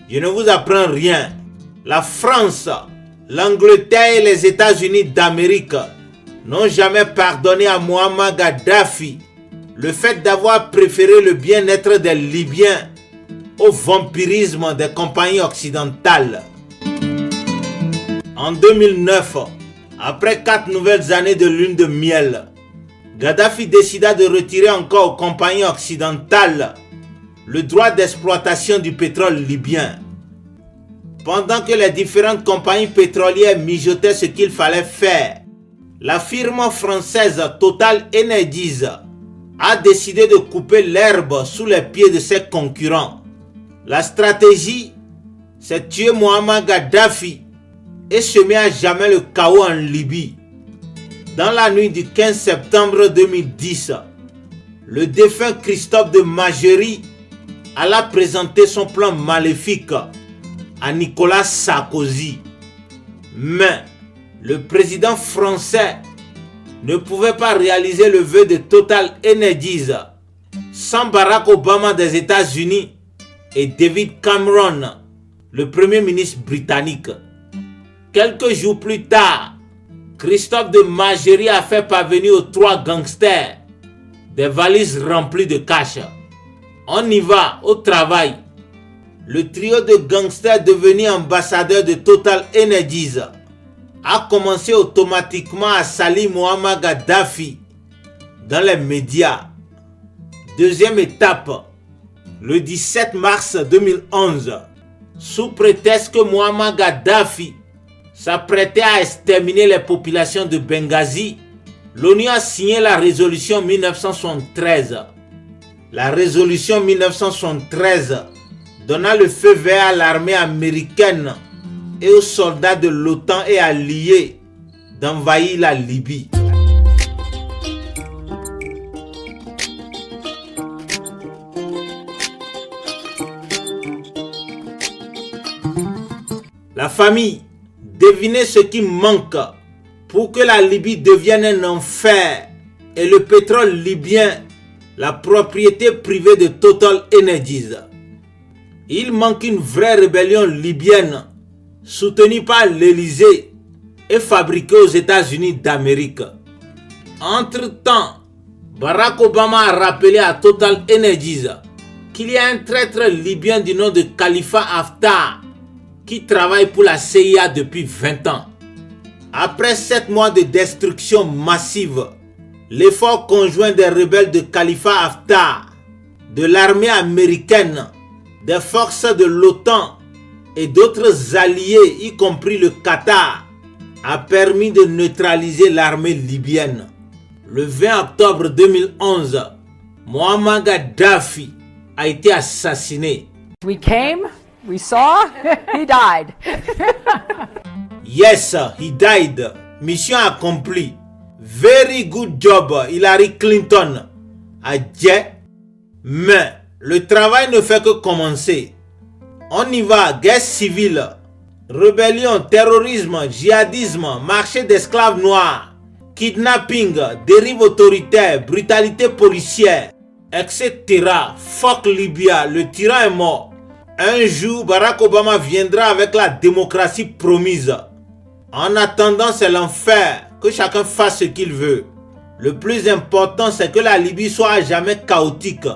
je ne vous apprends rien. La France, l'Angleterre et les États-Unis d'Amérique n'ont jamais pardonné à Muammar Kadhafi le fait d'avoir préféré le bien-être des Libyens au vampirisme des compagnies occidentales. En 2009, après 4 nouvelles années de lune de miel, Kadhafi décida de retirer encore aux compagnies occidentales le droit d'exploitation du pétrole libyen. Pendant que les différentes compagnies pétrolières mijotaient ce qu'il fallait faire, la firme française Total Energies a décidé de couper l'herbe sous les pieds de ses concurrents. La stratégie, c'est tuer Muammar Kadhafi et semer à jamais le chaos en Libye. Dans la nuit du 15 septembre 2010, le défunt Christophe de Margerie alla présenter son plan maléfique à Nicolas Sarkozy. Mais le président français ne pouvait pas réaliser le vœu de Total Energies sans Barack Obama des États-Unis et David Cameron, le premier ministre britannique. Quelques jours plus tard, Christophe de Margerie a fait parvenir aux 3 gangsters des valises remplies de cash. On y va, au travail. Le trio de gangsters devenu ambassadeur de Total Energies a commencé automatiquement à salir Muammar Kadhafi dans les médias. Deuxième étape, le 17 mars 2011, sous prétexte que Muammar Kadhafi s'apprêtait à exterminer les populations de Benghazi, l'ONU a signé la résolution 1973. La résolution 1973 donna le feu vert à l'armée américaine et aux soldats de l'OTAN et alliés d'envahir la Libye. famille, devinez ce qui manque pour que la Libye devienne un enfer et le pétrole libyen la propriété privée de Total Energies. Il manque une vraie rébellion libyenne soutenue par l'Élysée et fabriquée aux États-Unis d'Amérique. Entre-temps, Barack Obama a rappelé à Total Energies qu'il y a un traître libyen du nom de Khalifa Haftar qui travaille pour la CIA depuis 20 ans. Après 7 mois de destruction massive, l'effort conjoint des rebelles de Khalifa Haftar, de l'armée américaine, des forces de l'OTAN et d'autres alliés, y compris le Qatar, a permis de neutraliser l'armée libyenne. Le 20 octobre 2011, Muammar Gaddafi a été assassiné. We came, we saw, he died. Yes, he died. Mission accomplie. Very good job, Hillary Clinton. Adieu. Mais le travail ne fait que commencer. On y va, guerre civile, rébellion, terrorisme, djihadisme, marché d'esclaves noirs, kidnapping, dérive autoritaire, brutalité policière, etc. Fuck Libya, le tyran est mort. Un jour, Barack Obama viendra avec la démocratie promise. En attendant, c'est l'enfer. Que chacun fasse ce qu'il veut. Le plus important, c'est que la Libye soit à jamais chaotique,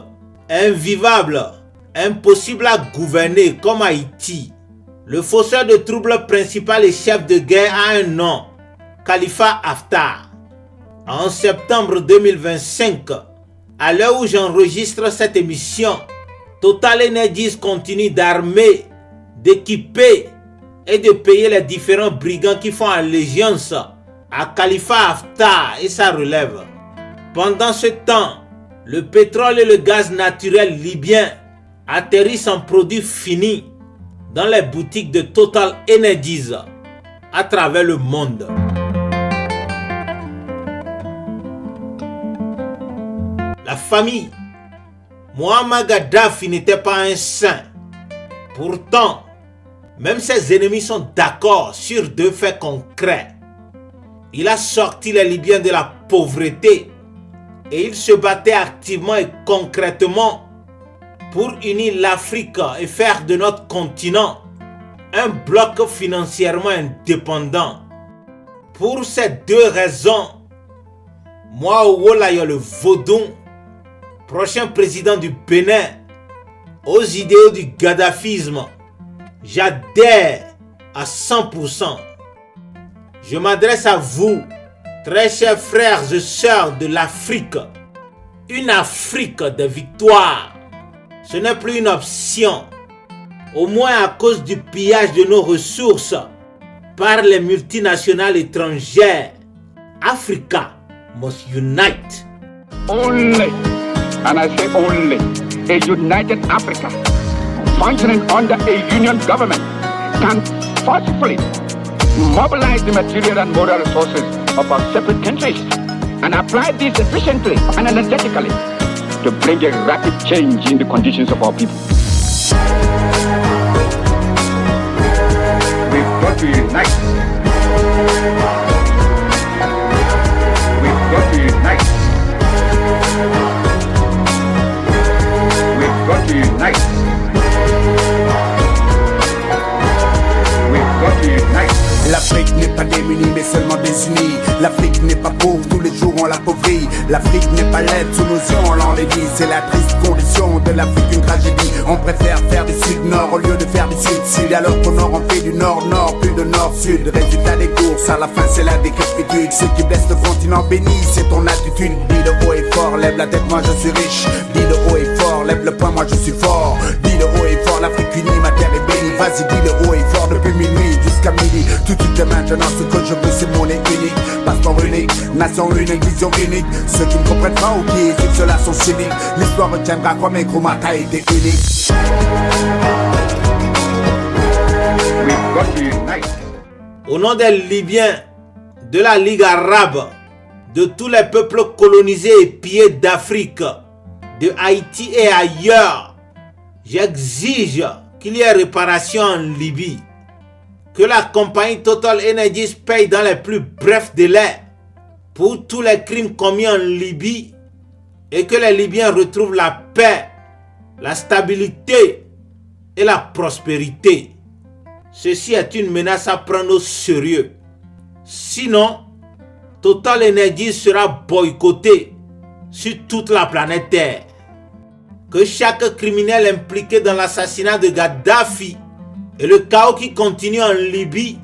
invivable, impossible à gouverner comme Haïti. Le fausseur de troubles principal et chef de guerre a un nom, Khalifa Haftar. En septembre 2025, à l'heure où j'enregistre cette émission, Total Energies continue d'armer, d'équiper et de payer les différents brigands qui font allégeance à Khalifa Haftar et sa relève. Pendant ce temps, le pétrole et le gaz naturel libyen atterrissent en produits finis dans les boutiques de Total Energies à travers le monde. La famille Muammar Gaddafi n'était pas un saint. Pourtant, même ses ennemis sont d'accord sur 2 faits concrets. Il a sorti les Libyens de la pauvreté et il se battait activement et concrètement pour unir l'Afrique et faire de notre continent un bloc financièrement indépendant. Pour ces 2 raisons, moi, Owolayo le Vaudon, prochain président du Bénin, aux idéaux du gaddafisme, j'adhère à 100%. Je m'adresse à vous, très chers frères et sœurs de l'Afrique. Une Afrique de victoire, ce n'est plus une option. Au moins à cause du pillage de nos ressources par les multinationales étrangères. Africa must unite. Only, and I say only, a united Africa functioning under a union government can forcefully mobilize the material and moral resources of our separate countries and apply these efficiently and energetically to bring a rapid change in the conditions of our people. We've got to unite. We've got to unite. We've got to unite. We've got to unite. L'Afrique n'est pas démunie mais seulement désunie. L'Afrique n'est pas pauvre, tous les jours on l'appauvrit. L'Afrique n'est pas laide, sous nos yeux on l'enlaidit. C'est la triste condition de l'Afrique, une tragédie. On préfère faire du sud-nord au lieu de faire du sud-sud. Alors qu'au nord on fait du nord-nord, plus de nord-sud. Résultat des courses, à la fin c'est la décrépitude. Ce qui blesse le continent béni, c'est ton attitude. Dis le haut et fort, lève la tête, moi je suis riche. Dis le haut et fort, lève le poing, moi je suis fort. Dis le haut et fort, l'Afrique unie, ma terre est bénie. Vas-y, dis le haut et fort depuis minuit jusqu'à midi. Tout est maintenant, ce que je veux c'est monnaie unique. Passeport unique, nation unique, vision unique. Ceux qui ne comprennent pas ou qui écoutent cela sont cyniques. L'histoire retiendra comme un Nkrumah a été unique. Au nom des Libyens, de la Ligue arabe, de tous les peuples colonisés et pillés d'Afrique, de Haïti et ailleurs, j'exige qu'il y ait réparation en Libye. que la compagnie Total Energies paye dans les plus brefs délais pour tous les crimes commis en Libye et que les Libyens retrouvent la paix, la stabilité et la prospérité. Ceci est une menace à prendre au sérieux. Sinon, Total Energies sera boycotté sur toute la planète Terre. Que chaque criminel impliqué dans l'assassinat de Gaddafi et le chaos qui continue en Libye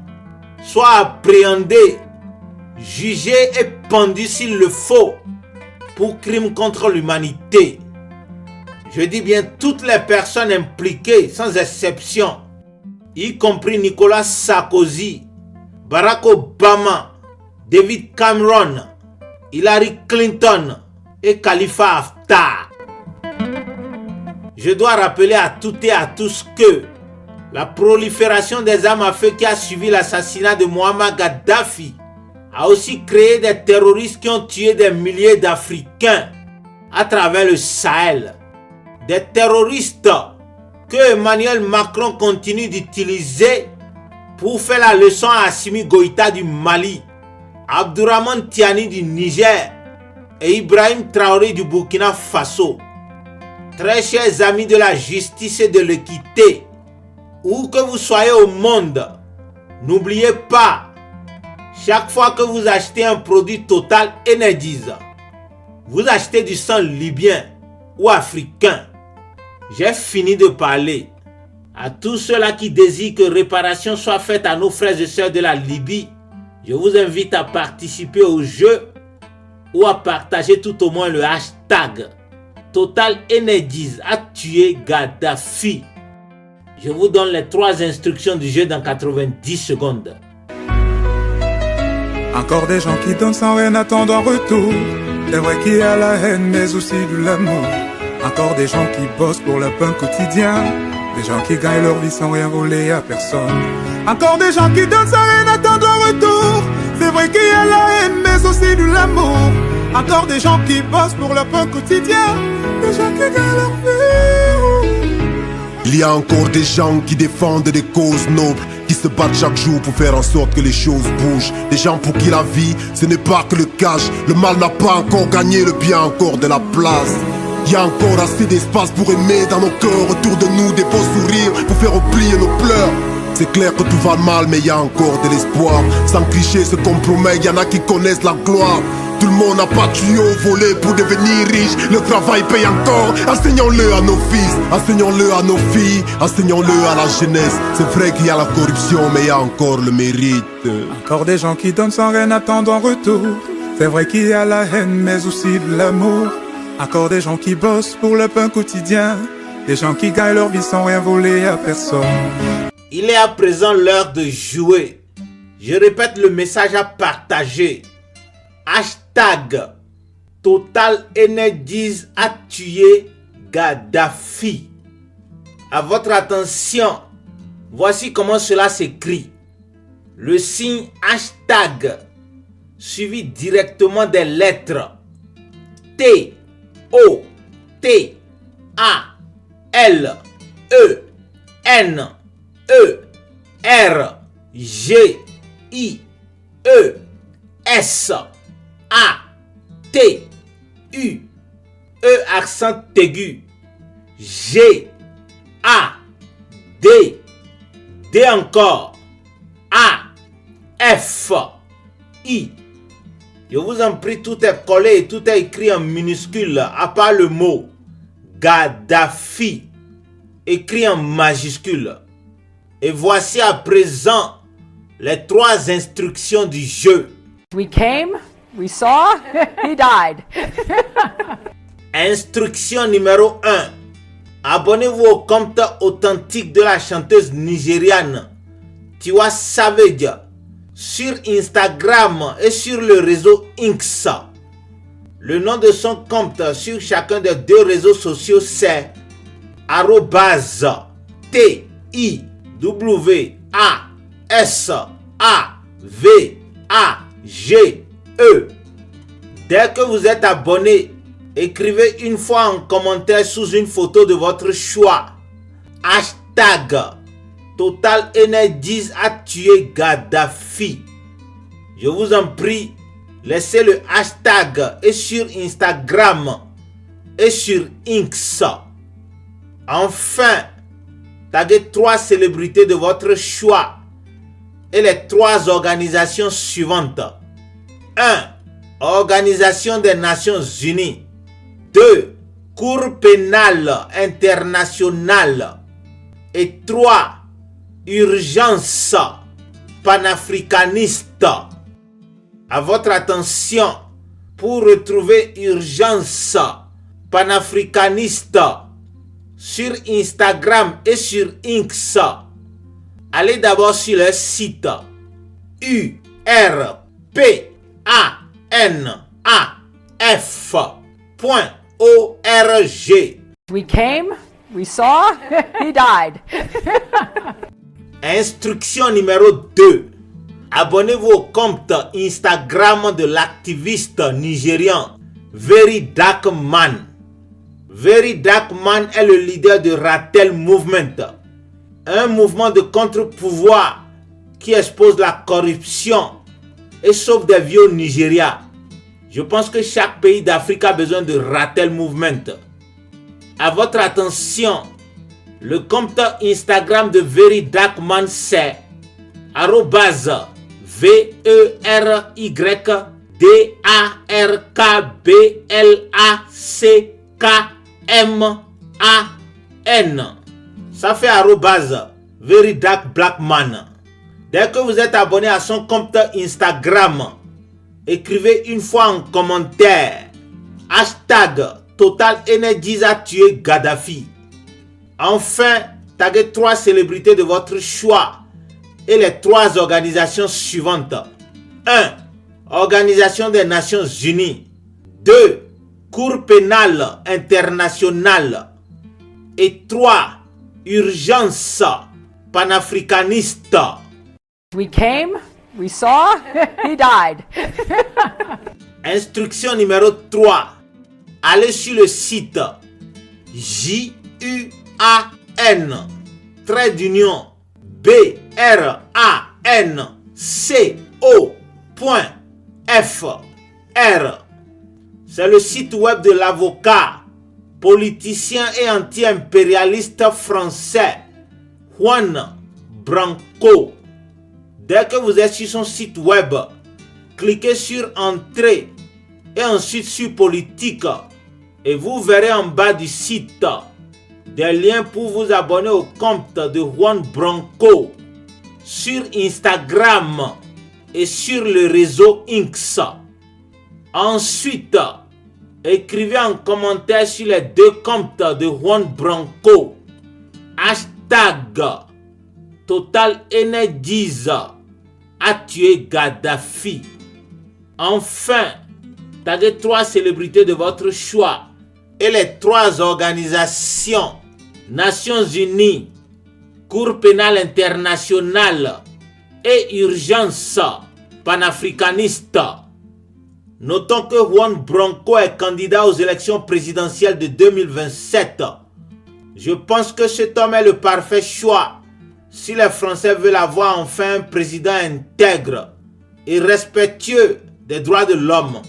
soit appréhendé, jugé et pendu s'il le faut pour crime contre l'humanité. Je dis bien toutes les personnes impliquées sans exception, y compris Nicolas Sarkozy, Barack Obama, David Cameron, Hillary Clinton et Khalifa Haftar. Je dois rappeler à toutes et à tous que la prolifération des armes à feu qui a suivi l'assassinat de Muammar Gaddafi a aussi créé des terroristes qui ont tué des milliers d'Africains à travers le Sahel. Des terroristes que Emmanuel Macron continue d'utiliser pour faire la leçon à Assimi Goïta du Mali, Abdourahmane Tiani du Niger et Ibrahim Traoré du Burkina Faso. Très chers amis de la justice et de l'équité, où que vous soyez au monde, n'oubliez pas, chaque fois que vous achetez un produit Total Energies, vous achetez du sang libyen ou africain. J'ai fini de parler. À tous ceux-là qui désirent que réparation soit faite à nos frères et sœurs de la Libye, je vous invite à participer au jeu ou à partager tout au moins le hashtag Total Energies a tué Gaddafi. Je vous donne les 3 instructions du jeu dans 90 secondes. Encore des gens qui donnent sans rien attendre en retour. C'est vrai qu'il y a la haine mais aussi de l'amour. Encore des gens qui bossent pour le pain quotidien. Des gens qui gagnent leur vie sans rien voler à personne. Encore des gens qui donnent sans rien attendre en retour. C'est vrai qu'il y a la haine mais aussi de l'amour. Encore des gens qui bossent pour le pain quotidien. Des gens qui gagnent leur vie. Il y a encore des gens qui défendent des causes nobles, qui se battent chaque jour pour faire en sorte que les choses bougent. Des gens pour qui la vie, ce n'est pas que le cash. Le mal n'a pas encore gagné, le bien a encore de la place. Il y a encore assez d'espace pour aimer dans nos cœurs. Autour de nous des beaux sourires pour faire oublier nos pleurs. C'est clair que tout va mal mais il y a encore de l'espoir. Sans cliché se compromet, il y en a qui connaissent la gloire. Tout le monde n'a pas de tuyau volé pour devenir riche. Le travail paye encore. Enseignons-le à nos fils, enseignons-le à nos filles, enseignons-le à la jeunesse. C'est vrai qu'il y a la corruption mais il y a encore le mérite. Encore des gens qui donnent sans rien attendre en retour. C'est vrai qu'il y a la haine mais aussi de l'amour. Encore des gens qui bossent pour le pain quotidien. Des gens qui gagnent leur vie sans rien voler à personne. Il est à présent l'heure de jouer. Je répète le message à partager. Hashtag Total Energies a tué Gaddafi. À votre attention, voici comment cela s'écrit. Le signe hashtag suivi directement des lettres T, O, T, A, L, E, N, E, R, G, I, E, S, A, T, U, E accent aigu, G, A, D, D encore, A, F, I. Je vous en prie, tout est collé et tout est écrit en minuscule, à part le mot Gaddafi, écrit en majuscule. Et voici à présent les 3 instructions du jeu. We came, we saw, he died. Instruction numéro 1. Abonnez-vous au compte authentique de la chanteuse nigériane Tiwa Savage sur Instagram et sur le réseau X. Le nom de son compte sur chacun des 2 réseaux sociaux c'est @TIWASAVAGE. Dès que vous êtes abonné, écrivez une fois en commentaire sous une photo de votre choix hashtag Total Energies a tué Gaddafi. Je vous en prie, laissez le hashtag et sur Instagram et sur X. Enfin, taguez 3 célébrités de votre choix et les 3 organisations suivantes. 1. Organisation des Nations Unies. 2. Cour pénale internationale. Et 3. Urgence panafricaniste. À votre attention, pour retrouver Urgence panafricaniste sur Instagram et sur X, allez d'abord sur le site urpanaf.org. We came, we saw, he died. Instruction numéro 2. Abonnez-vous au compte Instagram de l'activiste nigérian Very Dark Man. Very Dark Man est le leader de Ratel Movement, un mouvement de contre-pouvoir qui expose la corruption et sauve des vies au Nigeria. Je pense que chaque pays d'Afrique a besoin de Ratel Movement. À votre attention, le compte Instagram de Very Dark Man c'est @VeryDarkBlackMan. Ça fait Very Dark Black Man. Dès que vous êtes abonné à son compte Instagram, écrivez une fois en commentaire hashtag Total Energies a tué Gaddafi. Enfin, taguez 3 célébrités de votre choix et les 3 organisations suivantes. 1. Organisation des Nations Unies. 2. Cour pénale internationale. Et 3. Urgence panafricaniste. We came, we saw, he died. Instruction numéro 3. Allez sur le site JUAN-BRANCO.fr. C'est le site web de l'avocat, politicien et anti-impérialiste français Juan Branco. Dès que vous êtes sur son site web, cliquez sur Entrée et ensuite sur Politique et vous verrez en bas du site des liens pour vous abonner au compte de Juan Branco sur Instagram et sur le réseau X. Ensuite, écrivez en commentaire sur les 2 comptes de Juan Branco hashtag Total Energies a tué Gaddafi. Enfin, taguez 3 célébrités de votre choix et les 3 organisations Nations Unies, Cour pénale internationale et Urgence panafricaniste. Notons que Juan Branco est candidat aux élections présidentielles de 2027. Je pense que cet homme est le parfait choix si les Français veulent avoir enfin un président intègre et respectueux des droits de l'homme.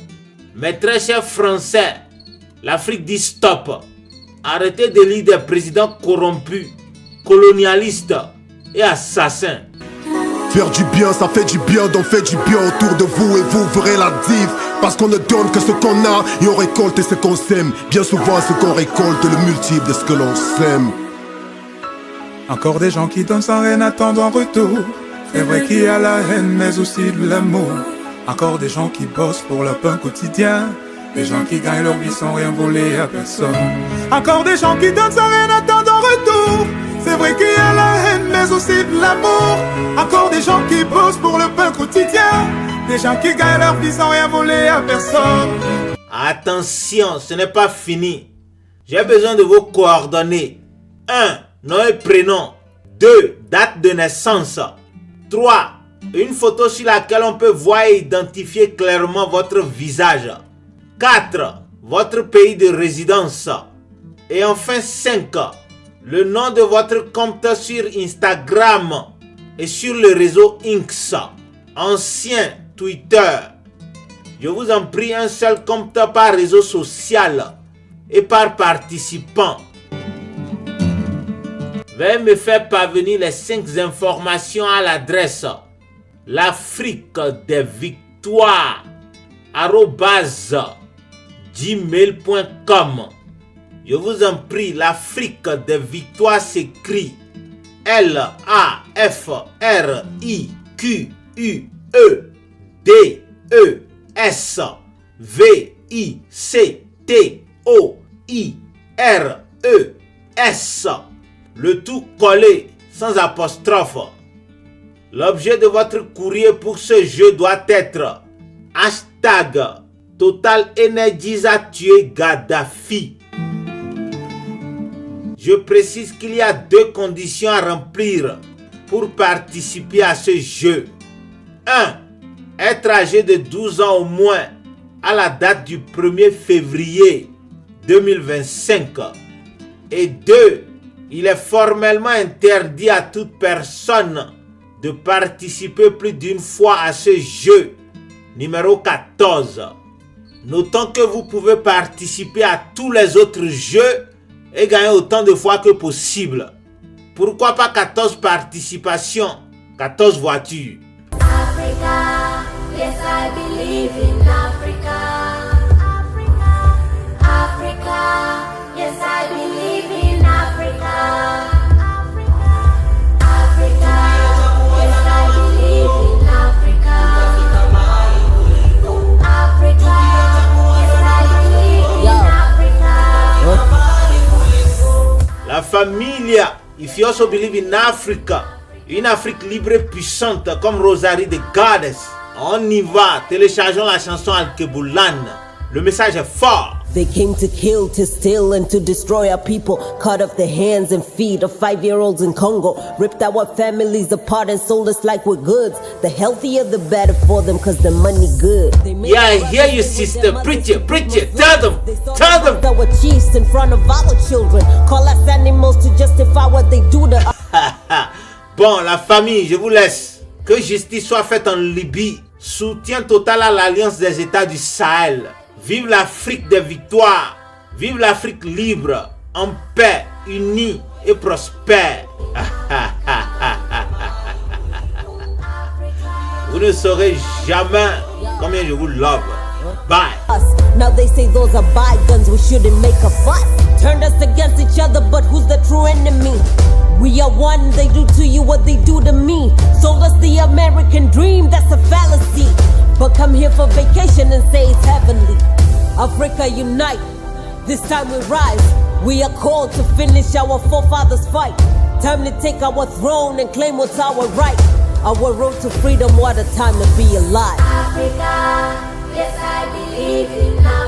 Mes très chers Français, l'Afrique dit stop. Arrêtez d'élire des présidents corrompus, colonialistes et assassins. Faire du bien, ça fait du bien, donc faites du bien autour de vous et vous verrez la diff. Parce qu'on ne donne que ce qu'on a et on récolte ce qu'on sème. Bien souvent ce qu'on récolte, le multiple de ce que l'on sème. Encore des gens qui donnent sans rien attendre en retour. C'est vrai qu'il y a la haine mais aussi de l'amour. Encore des gens qui bossent pour leur pain quotidien. Des gens qui gagnent leur vie sans rien voler à personne. Encore des gens qui donnent sans rien attendre en retour. C'est vrai qu'il y a la haine mais aussi de l'amour. Encore des gens qui bossent pour le pain quotidien. Des gens qui gagnent leur vie sans rien voler à personne. Attention, ce n'est pas fini. J'ai besoin de vos coordonnées. 1. Nom et prénom. 2. Date de naissance. 3. Une photo sur laquelle on peut voir et identifier clairement votre visage. 4. Votre pays de résidence. Et enfin 5. le nom de votre compte sur Instagram et sur le réseau X, ancien Twitter. Je vous en prie, un seul compte par réseau social et par participant. Veuillez me faire parvenir les 5 informations à l'adresse l'Afrique des Victoires @gmail.com. Je vous en prie, l'Afrique des Victoires s'écrit LAFRIQUEDESVICTOIRES. Le tout collé sans apostrophe. L'objet de votre courrier pour ce jeu doit être hashtag Total Energies a tué Gaddafi. Je précise qu'il y a 2 conditions à remplir pour participer à ce jeu. 1. Être âgé de 12 ans au moins à la date du 1er février 2025. Et 2. Il est formellement interdit à toute personne de participer plus d'une fois à ce jeu. Numéro 14. Notons que vous pouvez participer à tous les autres jeux et gagner autant de fois que possible. Pourquoi pas 14 participations, 14 voitures? Africa, yes I believe in Africa. Africa, yes I believe in Africa. Africa, yes I believe in Africa. Africa, yes I believe in Africa. La familia, if you also believe in Africa, une Afrique libre et puissante comme Rosalie the Goddess. On y va, téléchargeons la chanson Al-Keboulan. Le message est fort. They came to kill, to steal, and to destroy our people. Cut off the hands and feet of 5-year-olds in Congo. Ripped our families apart and sold us like we're goods. The healthier the better for them, cause the money good. Yeah, I hear you, sister. Preach it, preach it. Tell them, tell them. Our chiefs in front of our children. Call us animals to justify what they do to us. Bon, la famille, je vous laisse. Que justice soit faite en Libye. Soutien total à l'Alliance des États du Sahel. Vive l'Afrique des victoires. Vive l'Afrique libre, en paix, unie et prospère. Vous ne saurez jamais combien je vous love. Bye. Now they say those are bygones, we shouldn't make a fuss. Turned us against each other, but who's the true enemy? We are one, they do to you what they do to me. Sold us the American dream, that's a fallacy. But come here for vacation and say it's heavenly. Africa unite, this time we rise. We are called to finish our forefathers' fight. Time to take our throne and claim what's our right. Our road to freedom, what a time to be alive. Africa, yes I believe in Africa.